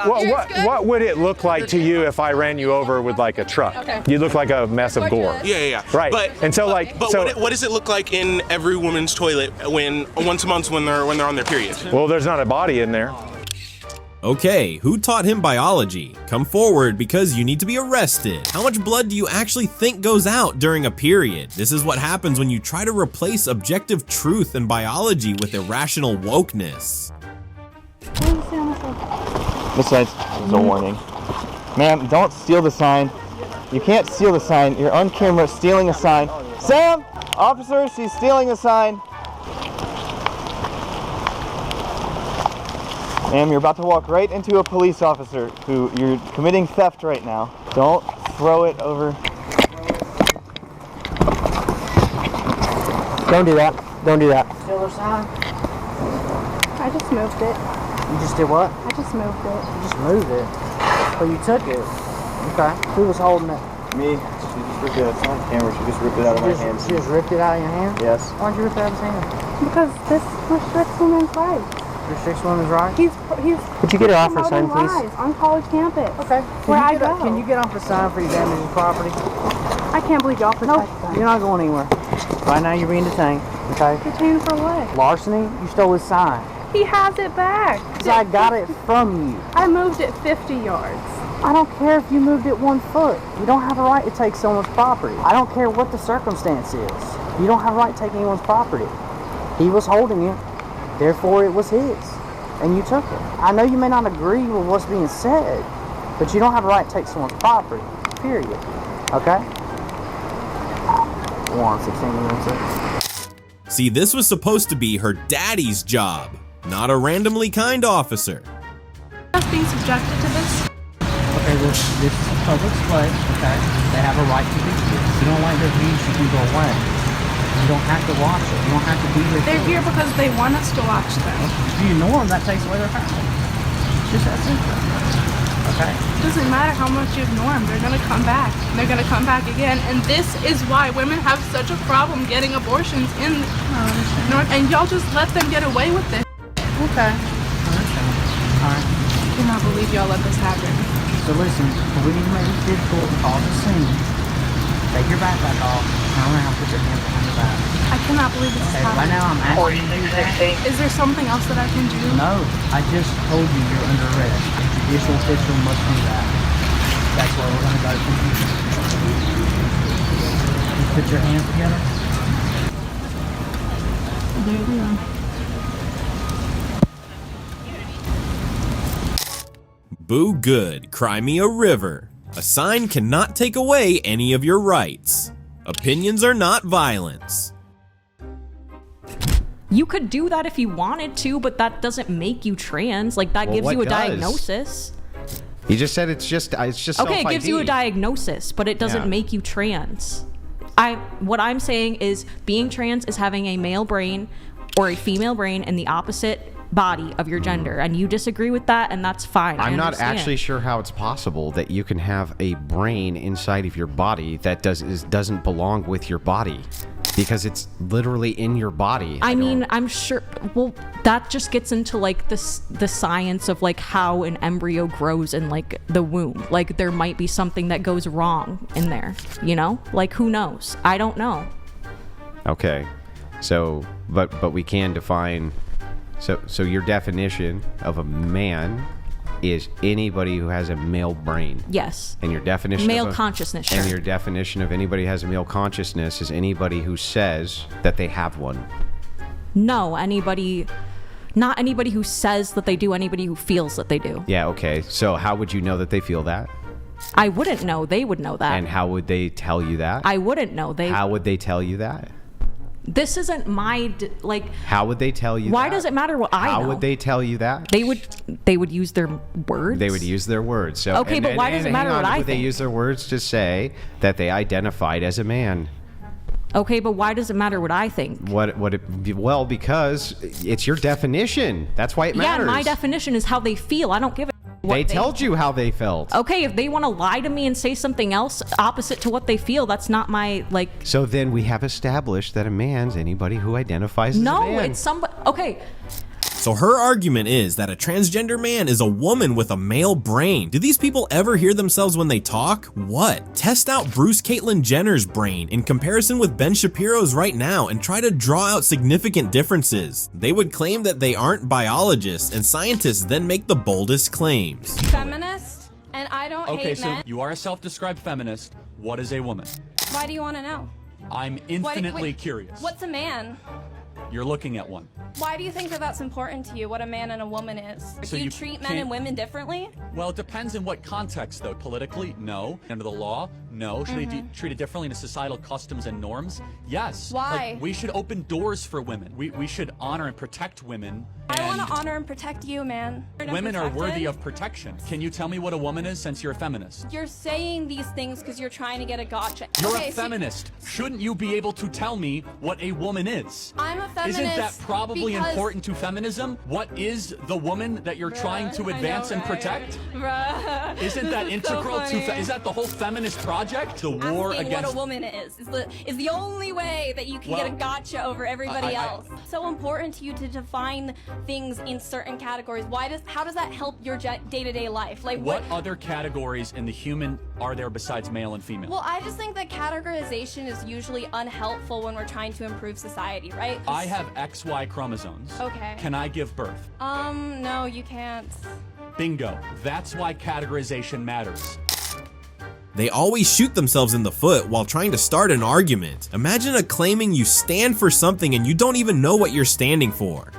What would it look like to you if I ran you over with like a truck? You'd look like a mess of gore. Yeah. Right. But what does it look like in every woman's toilet once a month when they're on their period? Well, there's not a body in there. Okay, who taught him biology? Come forward because you need to be arrested. How much blood do you actually think goes out during a period? This is what happens when you try to replace objective truth and biology with irrational wokeness. Besides, there's a warning. Ma'am, don't steal the sign. You can't steal the sign. You're on camera stealing a sign. Sam! Officer, she's stealing a sign. Ma'am, you're about to walk right into a police officer who you're committing theft right now. Don't throw it over. Don't do that. Don't do that. Still their sign? I just moved it. You just did what? I just moved it. You just moved it. But you took it. Okay. Who was holding it? Me. She just ripped it out. It's on camera. She just ripped it out of my hand. She just ripped it out of your hand? Yes. Why'd you rip it out of his hand? Because this restricts women's rights. Restricts women's rights? He's Could you get her off her sign, promoting please? lies on college campus. Okay. Where I go. Can you get off the sign for you damaging property? I can't believe y'all protect that. You're not going anywhere. Right now you're being detained. Okay. Detained for what? Larceny? You stole his sign. He has it back. Because I got it from you. I moved it 50 yards. I don't care if you moved it 1 foot. You don't have a right to take someone's property. I don't care what the circumstance is. You don't have a right to take anyone's property. He was holding it, therefore it was his, and you took it. I know you may not agree with what's being said, but you don't have a right to take someone's property, period. Okay? 1:16 minutes. See, this was supposed to be her daddy's job, not a randomly kind officer. Being subjected to this. Okay, this is a public place, okay? They have a right to be here. If you don't like their views, you can go away. You don't have to watch it. You don't have to be here. They're here because they want us to watch them. If you ignore them, that takes away their power. It's just that simple. Okay? It doesn't matter how much you ignore them. They're going to come back. They're going to come back again. And this is why women have such a problem getting abortions in North. And y'all just let them get away with it. Okay. Alright. I cannot believe y'all let this happen. So listen, we need to make this difficult and cause a scene. Take your backpack off, turn around, put your hands behind your back. I cannot believe this is happening. Right now I'm asking you to do that. Is there something else that I can do? No, I just told you you're under arrest. A judicial official must do that. That's where we're going to go from here. You put your hands together. There we go. Boo good, cry me a river. A sign cannot take away any of your rights. Opinions are not violence. You could do that if you wanted to, but that doesn't make you trans. Like, that gives you a diagnosis. You just said it's just Okay, it gives you a diagnosis, but it doesn't make you trans. What I'm saying is being trans is having a male brain or a female brain in the opposite body of your gender, and you disagree with that, and that's fine. I'm not actually sure how it's possible that you can have a brain inside of your body that doesn't belong with your body, because it's literally in your body. I mean, I'm sure. Well, that just gets into like the science of like how an embryo grows in like the womb. Like there might be something that goes wrong in there. You know, like who knows? I don't know. Okay, so but we can define. So your definition of a man is anybody who has a male brain. Yes. And your definition male consciousness. Sure. And your definition of anybody who has a male consciousness is anybody who says that they have one. No, not anybody who says that they do, anybody who feels that they do. Yeah, okay. So how would you know that they feel that? I wouldn't know. They would know that. And how would they tell you that? I wouldn't know. How would they tell you that? This isn't my How would they tell you why that? does it matter what I know? How would they tell you that? They would use their words. They would use their words. So okay, but why does it matter what I think? Would they use their words to say that they identified as a man? Okay, but why does it matter what I think? Well, because it's your definition. That's why it matters. Yeah, my definition is how they feel. I don't give a They told you how they felt. Okay, if they want to lie to me and say something else opposite to what they feel, that's not my So then we have established that a man's anybody who identifies as a man. No, it's somebody. Okay. So her argument is that a transgender man is a woman with a male brain. Do these people ever hear themselves when they talk? What? Test out Bruce Caitlyn Jenner's brain in comparison with Ben Shapiro's right now and try to draw out significant differences. They would claim that they aren't biologists, and scientists then make the boldest claims. Feminist, and I don't hate men. You are a self-described feminist. What is a woman? Why do you want to know? I'm infinitely curious. What's a man? You're looking at one. Why do you think that that's important to you, what a man and a woman is? So do you treat men and women differently? Well, it depends in what context, though. Politically, no. Under the law, No. Should they be treated differently in societal customs and norms? Yes. Why? Like, we should open doors for women. We should honor and protect women. I want to honor and protect you, man. Women are worthy of protection. Can you tell me what a woman is since you're a feminist? You're saying these things because you're trying to get a gotcha. You're a feminist. Shouldn't you be able to tell me what a woman is? I'm a feminist. Isn't that probably because- important to feminism? What is the woman that you're trying to advance and protect? Bruh. Isn't that This is so integral funny. is that the whole feminist project? The war Asking against what a woman is the only way that you can get a gotcha over everybody else. So important to you to define things in certain categories. How does that help your day-to-day life? Like what other categories in the human are there besides male and female? Well, I just think that categorization is usually unhelpful when we're trying to improve society, right? I have XY chromosomes. Okay. Can I give birth? No, you can't. Bingo. That's why categorization matters. They always shoot themselves in the foot while trying to start an argument. Imagine claiming you stand for something and you don't even know what you're standing for.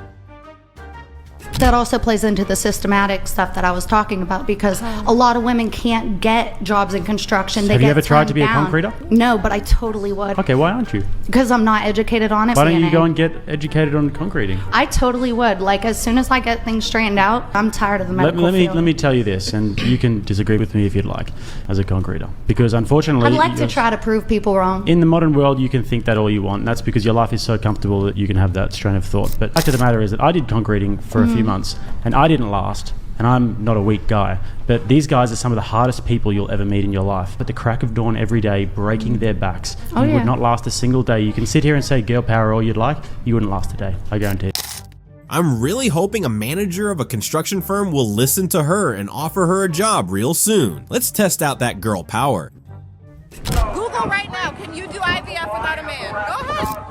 That also plays into the systematic stuff that I was talking about, because a lot of women can't get jobs in construction. Have you ever tried to be a concreter? No, but I totally would. Okay, why aren't you? Because I'm not educated on it. Why don't you go and get educated on concreting? I totally would. Like, as soon as I get things straightened out, I'm tired of the medical field. Let me tell you this, and you can disagree with me if you'd like, as a concreter. Because unfortunately... I'd like to try to prove people wrong. In the modern world, you can think that all you want. And that's because your life is so comfortable that you can have that strain of thought. But the fact of the matter is that I did concreting for a few months, and I didn't last, and I'm not a weak guy, but these guys are some of the hardest people you'll ever meet in your life. At the crack of dawn every day, breaking their backs. You would not last a single day. You can sit here and say girl power all you'd like, you wouldn't last a day, I guarantee it. I'm really hoping a manager of a construction firm will listen to her and offer her a job real soon. Let's test out that girl power. Google right now, can you do IVF without a man? Go ahead.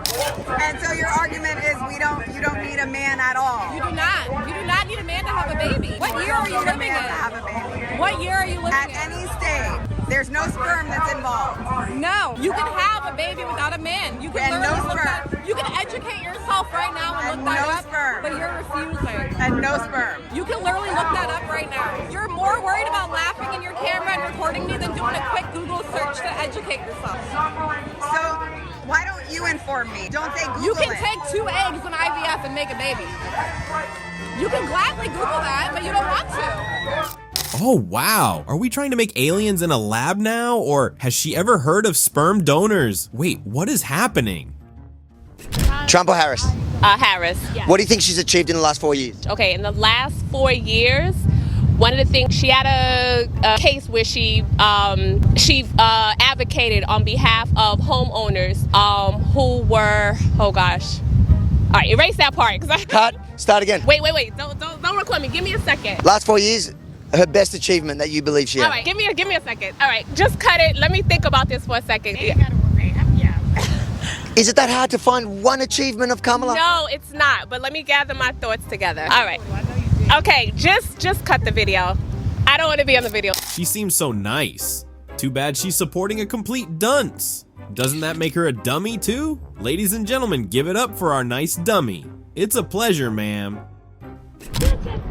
And so your argument is you don't need a man at all. You do not. You do not need a man to have a baby. What year are you living in? What year are you living in? At any stage. There's no sperm that's involved. No, you can have a baby without a man. You can literally look that. You can educate yourself right now and look that up. Sperm. But you're refusing. And no sperm. You can literally look that up right now. You're more worried about laughing in your camera and recording me than doing a quick Google search to educate yourself. So why don't you inform me? Don't say Google You can it. take 2 eggs in IVF and make a baby. You can gladly Google that, but you don't want to. Oh wow, are we trying to make aliens in a lab now? Or has she ever heard of sperm donors? Wait, what is happening? Trump or Harris? Harris. Yes. What do you think she's achieved in the last 4 years? Okay, in the last 4 years, one of the things, she had a case where she advocated on behalf of homeowners who were, oh gosh. All right, erase that part. Cut, start again. Wait, don't record me, give me a second. Last 4 years, her best achievement that you believe she had. All right, give me a second. All right, just cut it, let me think about this for a second. Is it that hard to find one achievement of Kamala? No, it's not, but let me gather my thoughts together. All right. Okay, just cut the video. I don't want to be on the video. She seems so nice. Too bad she's supporting a complete dunce. Doesn't that make her a dummy too? Ladies and gentlemen, give it up for our nice dummy. It's a pleasure, ma'am.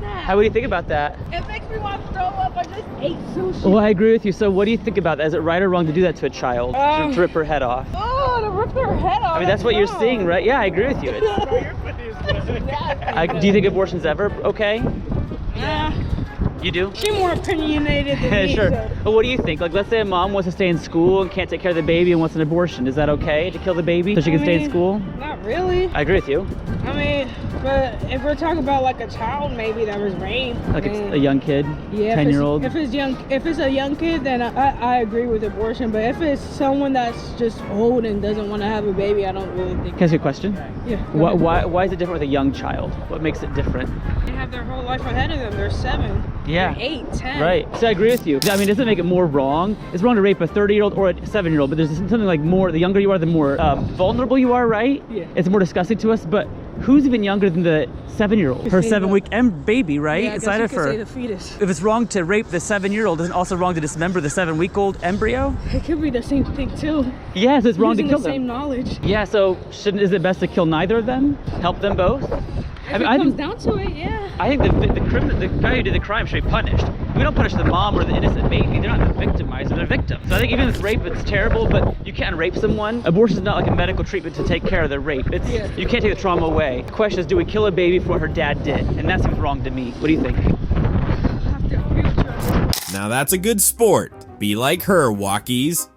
How do you think about that? It makes me want to throw up. I just ate sushi. Well, I agree with you. So what do you think about that? Is it right or wrong to do that to a child? To rip her head off? Oh, to rip her head off. I mean, that's what you're seeing, right? Yeah, I agree with you. Do you think abortion's ever okay? Yeah. You do? She's more opinionated than me. Sure. So. But what do you think? Like, let's say a mom wants to stay in school and can't take care of the baby and wants an abortion. Is that okay to kill the baby so she can stay in school? Not really. I agree with you. I mean, but if we're talking about like a child maybe that was raped. Like a young kid, yeah, 10-year-old. If it's a young kid, then I agree with abortion. But if it's someone that's just old and doesn't want to have a baby, I don't really think. Can I ask you a question? Yeah. Why is it different with a young child? What makes it different? They have their whole life ahead of them. They're 7. Yeah. They're 8, 10. Right. So I agree with you. I mean, it doesn't make it more wrong. It's wrong to rape a 30-year-old or a 7-year-old, but there's something like more, the younger you are, the more vulnerable you are, right? Yeah. It's more disgusting to us, but who's even younger than the 7-year-old? Her 7-week baby, right? Yeah, Inside of her. say the fetus. If it's wrong to rape the 7-year-old, isn't it also wrong to dismember the 7-week-old embryo? It could be the same thing too. Yes, it's wrong to Using kill the them. same knowledge. Yeah, so is it best to kill neither of them? Help them both? If it comes down to it, yeah. I think the guy who did the crime should be punished. We don't punish the mom or the innocent baby. They're not the victimizer, they're victims. So I think even if it's rape, it's terrible, but you can't rape someone. Abortion is not like a medical treatment to take care of the rape. You can't take the trauma away. The question is, do we kill a baby for what her dad did? And that seems wrong to me. What do you think? Now that's a good sport. Be like her, walkies.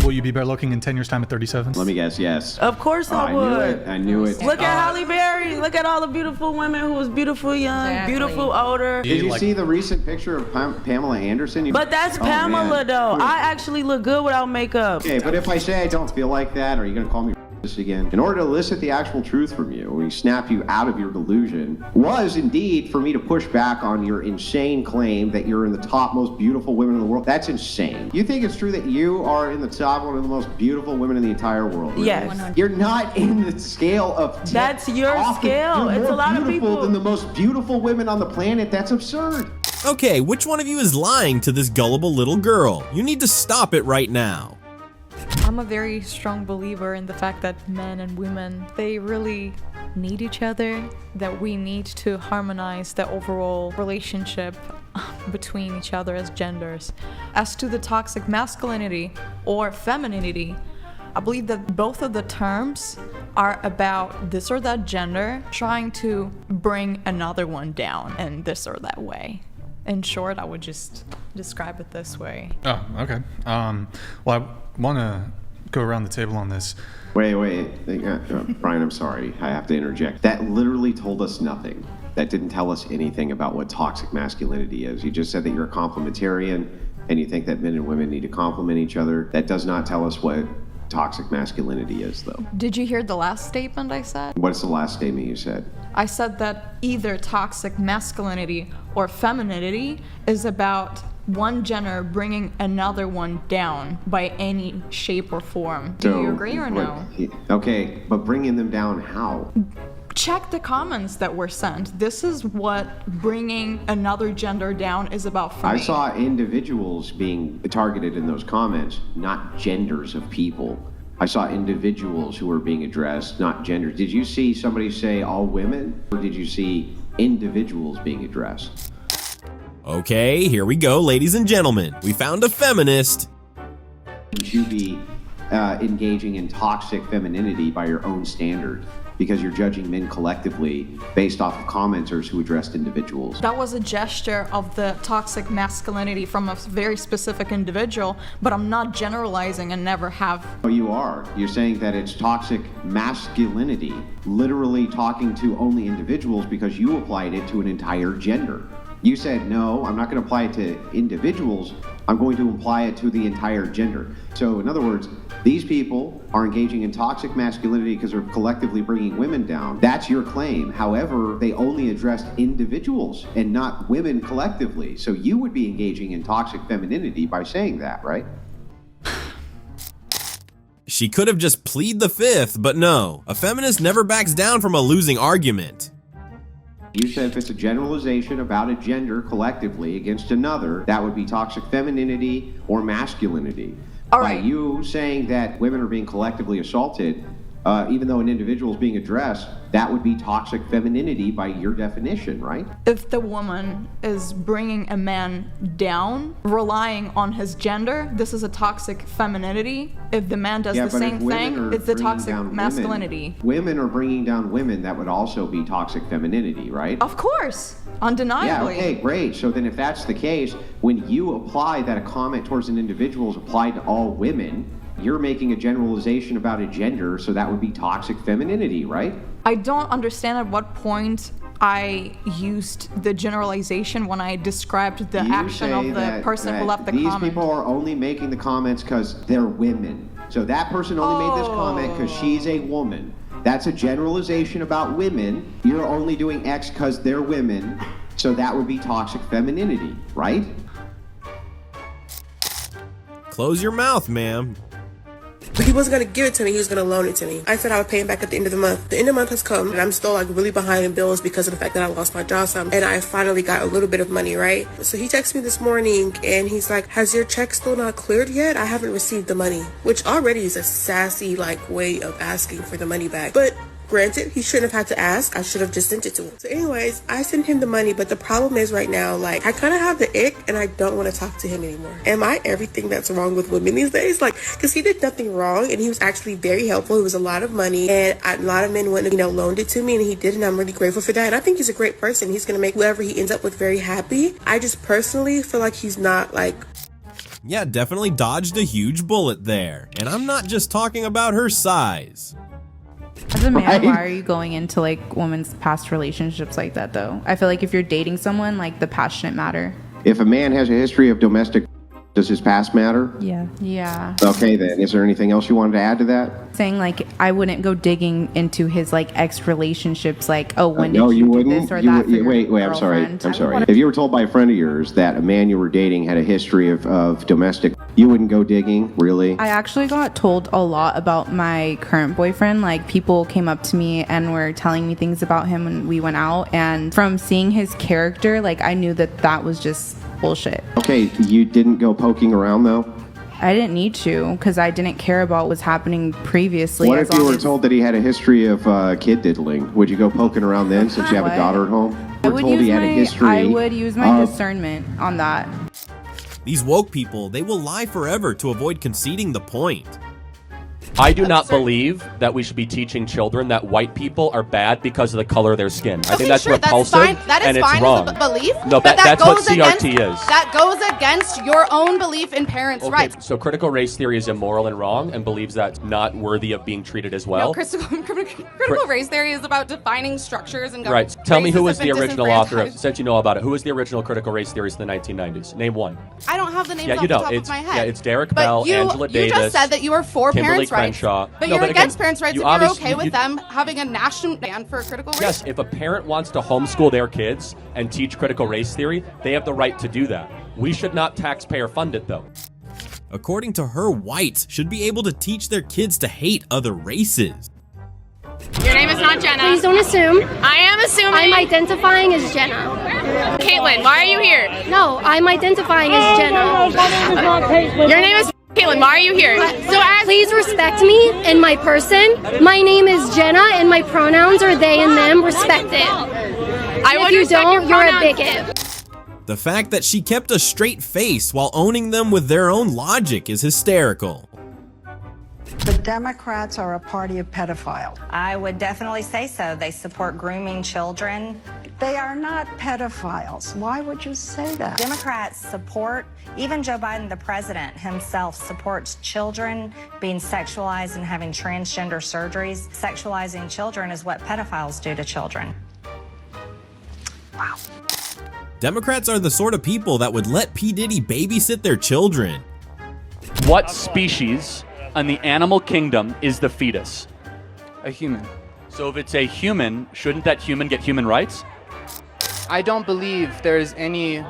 Will you be better looking in 10 years' time at 37? Let me guess, yes. Of course I would. I knew it. Look at Halle Berry. Look at all the beautiful women who was beautiful young, beautiful older. Did you see the recent picture of Pamela Anderson? But that's Pamela, though. I actually look good without makeup. Okay, but if I say I don't feel like that, are you going to call me again? In order to elicit the actual truth from you, we snap you out of your delusion, was indeed for me to push back on your insane claim that you're in the top most beautiful women in the world. That's insane. You think it's true that you are in the top one of the most beautiful women in the entire world? Really? Yes. You're not in the scale of That's your scale. It's a lot of people than the most beautiful women on the planet. That's absurd. Okay, which one of you is lying to this gullible little girl? You need to stop it right now. I'm a very strong believer in the fact that men and women, they really need each other, that we need to harmonize the overall relationship between each other as genders. As to the toxic masculinity or femininity, I believe that both of the terms are about this or that gender trying to bring another one down in this or that way. In short, I would just describe it this way. Oh, okay. Well, I want to go around the table on this. Wait. Brian, I'm sorry. I have to interject. That literally told us nothing. That didn't tell us anything about what toxic masculinity is. You just said that you're a complementarian and you think that men and women need to complement each other. That does not tell us what toxic masculinity is, though. Did you hear the last statement I said? What's the last statement you said? I said that either toxic masculinity or femininity is about one gender bringing another one down by any shape or form. Do you agree or no? Okay, but bringing them down how? Check the comments that were sent. This is what bringing another gender down is about for me. I saw individuals being targeted in those comments, not genders of people. I saw individuals who were being addressed, not genders. Did you see somebody say all women, or did you see individuals being addressed? Okay, here we go, ladies and gentlemen. We found a feminist. Would you be engaging in toxic femininity by your own standard? Because you're judging men collectively based off of commenters who addressed individuals. That was a gesture of the toxic masculinity from a very specific individual, but I'm not generalizing and never have. Oh, you are. You're saying that it's toxic masculinity, literally talking to only individuals because you applied it to an entire gender. You said, no, I'm not going to apply it to individuals. I'm going to apply it to the entire gender. So in other words, these people are engaging in toxic masculinity because they're collectively bringing women down. That's your claim. However, they only addressed individuals and not women collectively. So you would be engaging in toxic femininity by saying that, right? She could have just plead the fifth, but no. A feminist never backs down from a losing argument. You said if it's a generalization about a gender collectively against another, that would be toxic femininity or masculinity. All right. By you saying that women are being collectively assaulted, even though an individual is being addressed, that would be toxic femininity by your definition, right? If the woman is bringing a man down, relying on his gender, this is a toxic femininity. If the man does the same thing, it's the toxic masculinity. Women are bringing down women, that would also be toxic femininity, right? Of course, undeniably. Yeah, okay, great. So then if that's the case, when you apply that a comment towards an individual is applied to all women, you're making a generalization about a gender, so that would be toxic femininity, right? I don't understand at what point I used the generalization when I described the action of the person who left the comment. These people are only making the comments because they're women. So that person only made this comment because she's a woman. That's a generalization about women. You're only doing X because they're women, so that would be toxic femininity, right? Close your mouth, ma'am. But he wasn't going to give it to me, he was going to loan it to me. I said I would pay him back at the end of the month. The end of the month has come, and I'm still like really behind in bills because of the fact that I lost my job some, and I finally got a little bit of money, right? So he texted me this morning, and he's like, has your check still not cleared yet? I haven't received the money, which already is a sassy like way of asking for the money back. But Granted, he shouldn't have had to ask. I should have just sent it to him. So anyways, I sent him the money, but the problem is right now, like, I kind of have the ick and I don't want to talk to him anymore. Am I everything that's wrong with women these days? Like, because he did nothing wrong and he was actually very helpful. It was a lot of money and a lot of men wouldn't have, loaned it to me, and he did, and I'm really grateful for that. And I think he's a great person. He's going to make whoever he ends up with very happy. I just personally feel like he's not, like... Yeah, definitely dodged a huge bullet there. And I'm not just talking about her size. As a man, why are you going into like women's past relationships like that though? I feel like if you're dating someone, like the past shouldn't matter. If a man has a history of domestic, does his past matter? Yeah. Okay, then. Is there anything else you wanted to add to that? Saying like I wouldn't go digging into his like ex relationships, like, oh, when did no, you do wouldn't. this or that? Wait. I'm sorry. If you were told by a friend of yours that a man you were dating had a history of domestic, you wouldn't go digging, really? I actually got told a lot about my current boyfriend. Like, people came up to me and were telling me things about him when we went out, and from seeing his character, like, I knew that was just bullshit. Okay, you didn't go poking around though? I didn't need to, because I didn't care about what was happening previously. What if you were told that he had a history of kid diddling? Would you go poking around then, since you have a daughter at home? I would use my discernment on that. These woke people, they will lie forever to avoid conceding the point. I do not believe that we should be teaching children that white people are bad because of the color of their skin. I think that's repulsive, and it's wrong. That is fine as a belief. No, that's what CRT is. That goes against your own belief in parents' rights. So critical race theory is immoral and wrong, and believes that's not worthy of being treated as well. No, critical race theory is about defining structures and right. Tell me who was the original author of, since you know about it, who was the original critical race theorist in the 1990s? Name one. I don't have the names off the top of my head. Yeah, it's Derek Bell, Angela Davis. You just said that you were for Kimberly parents' rights. Crenshaw. But you're against parents' rights, and you're okay with them having a national ban for critical race. Yes, if a parent wants to homeschool their kids and teach critical race theory, they have the right to do that. We should not taxpayer fund it, though. According to her, whites should be able to teach their kids to hate other races. Your name is not Jenna. Please don't assume. I am assuming. I'm identifying as Jenna. Caitlin, why are you here? No, I'm identifying as Jenna. Your name is Caitlin, why are you here? Please respect me and my person. My name is Jenna and my pronouns are they and them. Respect it. If you don't, you're a bigot. The fact that she kept a straight face while owning them with their own logic is hysterical. The Democrats are a party of pedophiles. I would definitely say so. They support grooming children. They are not pedophiles. Why would you say that? Democrats support, even Joe Biden, the president himself, supports children being sexualized and having transgender surgeries. Sexualizing children is what pedophiles do to children. Wow. Democrats are the sort of people that would let P. Diddy babysit their children. What species in the animal kingdom is the fetus? A human. So if it's a human, shouldn't that human get human rights? I don't believe there's any...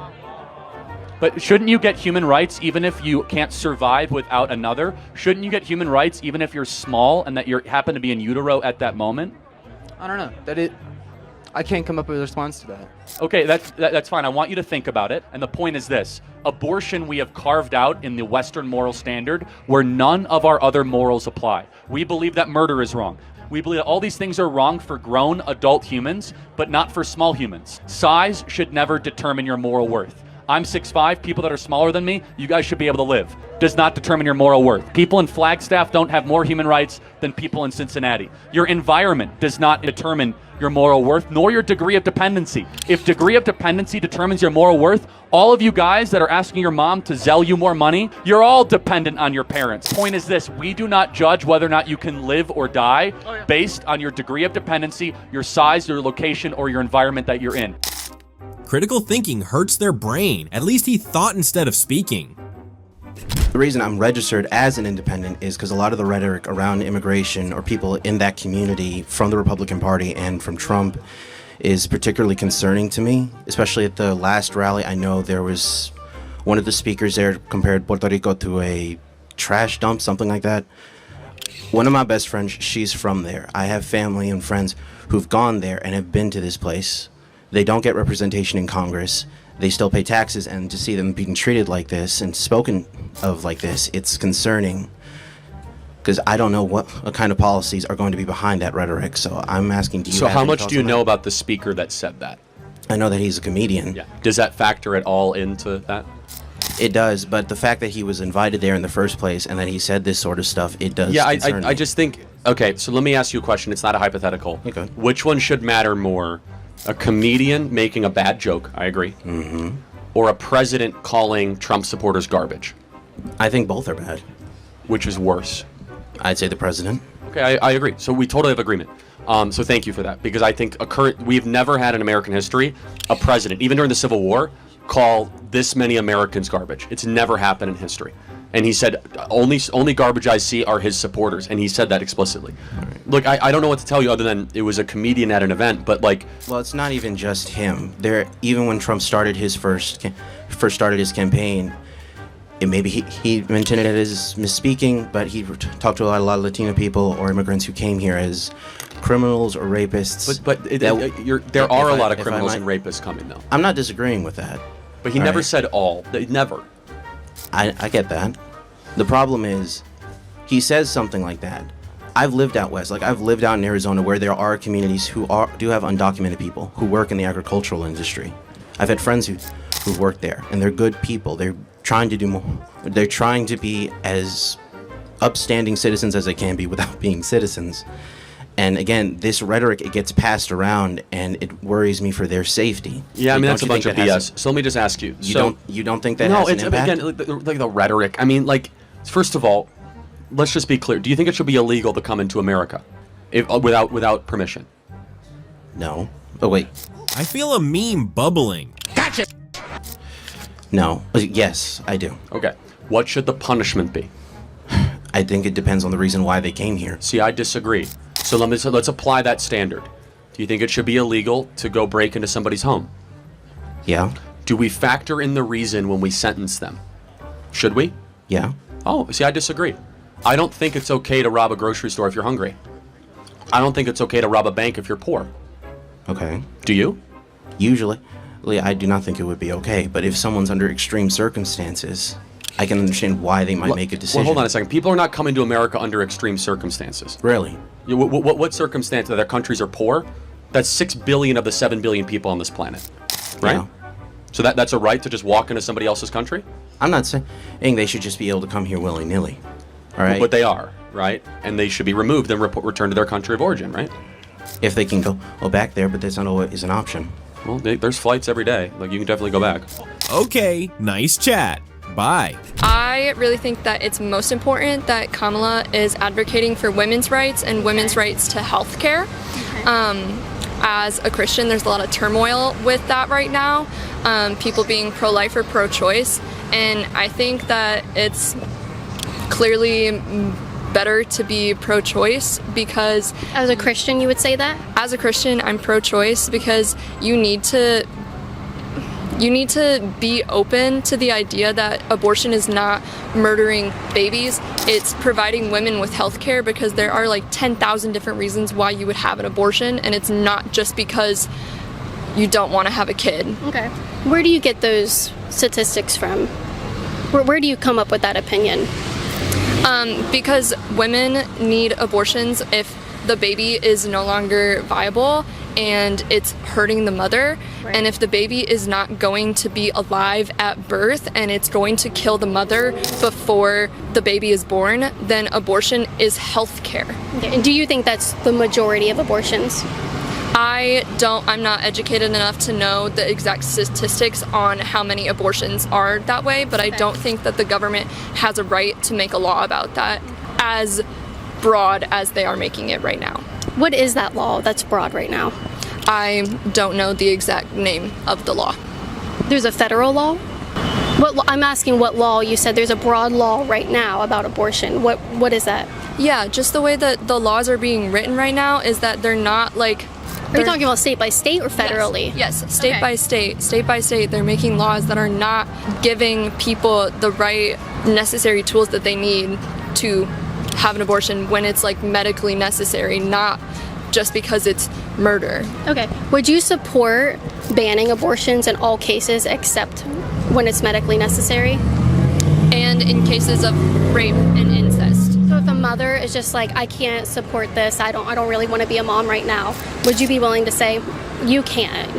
But shouldn't you get human rights even if you can't survive without another? Shouldn't you get human rights even if you're small and that you happen to be in utero at that moment? I don't know. I can't come up with a response to that. Okay, that's fine. I want you to think about it. And the point is this. Abortion we have carved out in the Western moral standard where none of our other morals apply. We believe that murder is wrong. We believe that all these things are wrong for grown adult humans, but not for small humans. Size should never determine your moral worth. I'm 6'5", people that are smaller than me, you guys should be able to live. Does not determine your moral worth. People in Flagstaff don't have more human rights than people in Cincinnati. Your environment does not determine your moral worth, nor your degree of dependency. If degree of dependency determines your moral worth, all of you guys that are asking your mom to zell you more money, you're all dependent on your parents. Point is this, we do not judge whether or not you can live or die based on your degree of dependency, your size, your location, or your environment that you're in. Critical thinking hurts their brain. At least he thought instead of speaking. The reason I'm registered as an independent is because a lot of the rhetoric around immigration or people in that community from the Republican Party and from Trump is particularly concerning to me, especially at the last rally. I know there was one of the speakers there compared Puerto Rico to a trash dump, something like that. One of my best friends, she's from there. I have family and friends who've gone there and have been to this place. They don't get representation in Congress. They still pay taxes, and to see them being treated like this and spoken of like this, it's concerning. Because I don't know what kind of policies are going to be behind that rhetoric. So I'm asking, do you So have how any much thoughts do you on know that? about the speaker that said that? I know that he's a comedian. Yeah. Does that factor at all into that? It does, but the fact that he was invited there in the first place and that he said this sort of stuff, it does Yeah, concern I me. just think, okay, so let me ask you a question. It's not a hypothetical. Okay. Which one should matter more? A comedian making a bad joke, I agree, Mm-hmm. or a president calling Trump supporters garbage? I think both are bad. Which is worse? I'd say the president. Okay, I agree. So we totally have agreement. So thank you for that, because I think we've never had in American history a president, even during the Civil War, call this many Americans garbage. It's never happened in history. And he said, only garbage I see are his supporters, and he said that explicitly. Right. Look, I don't know what to tell you other than it was a comedian at an event, but like... Well, it's not even just him. Even when Trump started his first started his campaign, maybe he mentioned it as misspeaking, but he talked to a lot of Latino people or immigrants who came here as criminals or rapists. But there are a lot of criminals and rapists coming, though. I'm not disagreeing with that. But he never said all. Never. I get that. The problem is, he says something like that. I've lived out west. Like, I've lived out in Arizona where there are communities who do have undocumented people who work in the agricultural industry. I've had friends who've worked there, and they're good people. They're trying to do more. They're trying to be as upstanding citizens as they can be without being citizens. And again, this rhetoric, it gets passed around, and it worries me for their safety. Yeah, I mean, that's a bunch of BS. So let me just ask you. You don't think that has an impact? No, it's, again, like the rhetoric. I mean, like, first of all, let's just be clear. Do you think it should be illegal to come into America without permission? No. Oh, wait. I feel a meme bubbling. Gotcha! No. Yes, I do. Okay. What should the punishment be? I think it depends on the reason why they came here. See, I disagree. So let's apply that standard. Do you think it should be illegal to go break into somebody's home? Yeah. Do we factor in the reason when we sentence them? Should we? Yeah. Oh, see, I disagree. I don't think it's okay to rob a grocery store if you're hungry. I don't think it's okay to rob a bank if you're poor. Okay. Do you? Usually, I do not think it would be okay, but if someone's under extreme circumstances, I can understand why they might make a decision. Well, hold on a second. People are not coming to America under extreme circumstances. Really? What circumstance? That their countries are poor? That's 6 billion of the 7 billion people on this planet, right? Yeah. So that's a right to just walk into somebody else's country? I'm not saying they should just be able to come here willy-nilly, all right? But they are, right? And they should be removed and returned to their country of origin, right? If they can go back there, but that's not always an option. Well, there's flights every day. Like, you can definitely go back. Okay, nice chat. Bye. I really think that it's most important that Kamala is advocating for women's rights and women's rights to health care. As a Christian, there's a lot of turmoil with that right now. People being pro-life or pro-choice. And I think that it's clearly better to be pro-choice because... As a Christian, you would say that? As a Christian, I'm pro-choice because you need to be open to the idea that abortion is not murdering babies. It's providing women with health care because there are like 10,000 different reasons why you would have an abortion, and it's not just because you don't want to have a kid. Okay. Where do you get those statistics from? Where do you come up with that opinion? Because women need abortions if the baby is no longer viable and it's hurting the mother. Right. And if the baby is not going to be alive at birth and it's going to kill the mother before the baby is born, then abortion is health care. Okay. And do you think that's the majority of abortions? I'm not educated enough to know the exact statistics on how many abortions are that way, but I don't think that the government has a right to make a law about that as broad as they are making it right now. What is that law that's broad right now? I don't know the exact name of the law. There's a federal law? I'm asking what law. You said there's a broad law right now about abortion. What is that? Yeah, just the way that the laws are being written right now is that they're not like... Are you talking about state by state or federally? Yes, state by state. State by state, they're making laws that are not giving people the right necessary tools that they need to have an abortion when it's like medically necessary, not just because it's murder. Okay. Would you support banning abortions in all cases except when it's medically necessary? And in cases of rape and incest. So if a mother is just like, I can't support this, I don't really want to be a mom right now, would you be willing to say, you can't,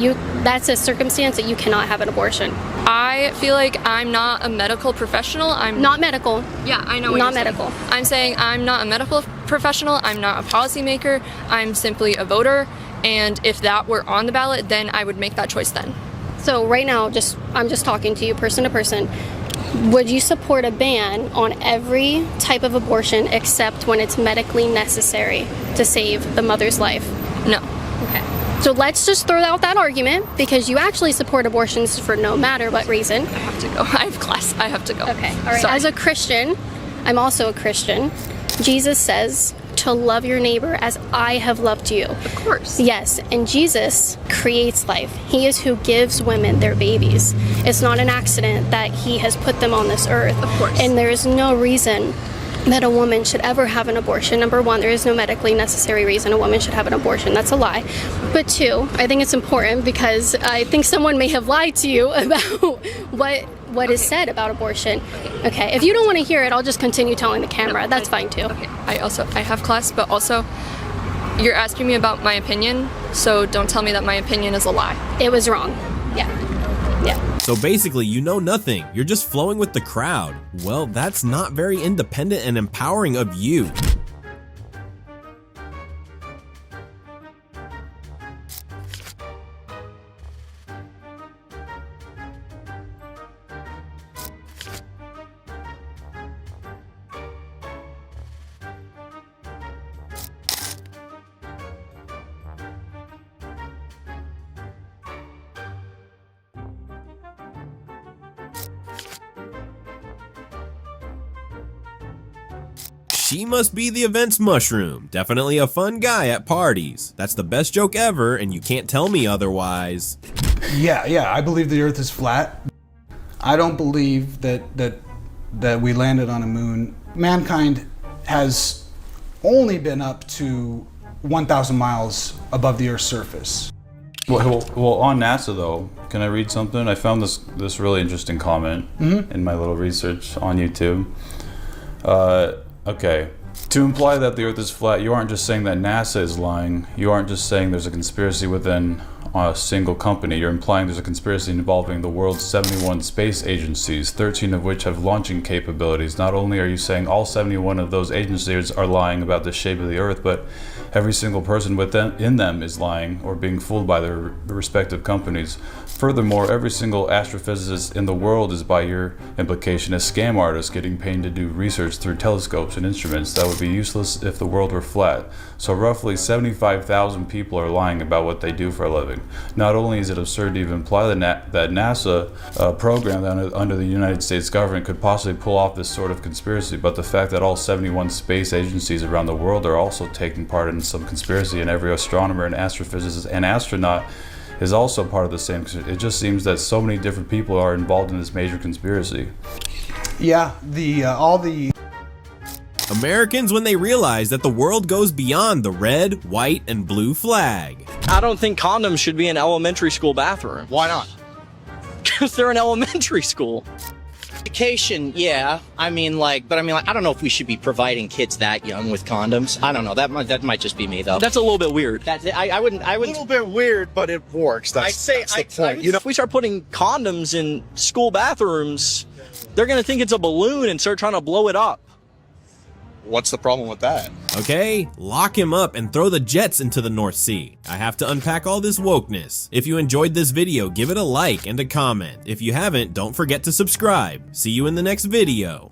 that's a circumstance that you cannot have an abortion? I feel like I'm not a medical professional. I'm not medical. Yeah, I know what not you're medical. Saying. I'm saying I'm not a medical professional. I'm not a policymaker. I'm simply a voter. And if that were on the ballot, then I would make that choice then. So right now, I'm just talking to you person to person. Would you support a ban on every type of abortion except when it's medically necessary to save the mother's life? No. Okay. So let's just throw out that argument, because you actually support abortions for no matter what reason. I have to go. I have class. I have to go. Okay. All right. Sorry. As a Christian, I'm also a Christian. Jesus says to love your neighbor as I have loved you. Of course. Yes, and Jesus creates life. He is who gives women their babies. It's not an accident that he has put them on this earth. Of course. And there is no reason that a woman should ever have an abortion. Number one, there is no medically necessary reason a woman should have an abortion. That's a lie. But two, I think it's important because I think someone may have lied to you about what is said about abortion. Okay, if you don't want to hear it, I'll just continue telling the camera. That's fine too. Okay, I have class, but also you're asking me about my opinion, so don't tell me that my opinion is a lie. It was wrong. Yeah. So basically, you know nothing. You're just flowing with the crowd. Well, that's not very independent and empowering of you. She must be the event's mushroom. Definitely a fun guy at parties. That's the best joke ever, and you can't tell me otherwise. Yeah, I believe the Earth is flat. I don't believe that we landed on a moon. Mankind has only been up to 1,000 miles above the Earth's surface. Well, on NASA though, can I read something? I found this really interesting comment in my little research on YouTube. Okay. To imply that the Earth is flat, you aren't just saying that NASA is lying. You aren't just saying there's a conspiracy within a single company. You're implying there's a conspiracy involving the world's 71 space agencies, 13 of which have launching capabilities. Not only are you saying all 71 of those agencies are lying about the shape of the Earth, but every single person in them is lying or being fooled by their respective companies. Furthermore, every single astrophysicist in the world is, by your implication, a scam artist getting paid to do research through telescopes and instruments that would be useless if the world were flat. So roughly 75,000 people are lying about what they do for a living. Not only is it absurd to even imply that NASA program under the United States government could possibly pull off this sort of conspiracy, but the fact that all 71 space agencies around the world are also taking part in some conspiracy, and every astronomer and astrophysicist and astronaut is also part of the same. It just seems that so many different people are involved in this major conspiracy. Yeah, all the Americans, when they realize that the world goes beyond the red, white, and blue flag. I don't think condoms should be in elementary school bathroom. Why not? Because they're in elementary school. Education, yeah. I don't know if we should be providing kids that young with condoms. I don't know. That might just be me though. That's a little bit weird. I wouldn't. A little bit weird, but it works. That's the point. If we start putting condoms in school bathrooms, they're gonna think it's a balloon and start trying to blow it up. What's the problem with that? Okay, lock him up and throw the jets into the North Sea. I have to unpack all this wokeness. If you enjoyed this video, give it a like and a comment. If you haven't, don't forget to subscribe. See you in the next video.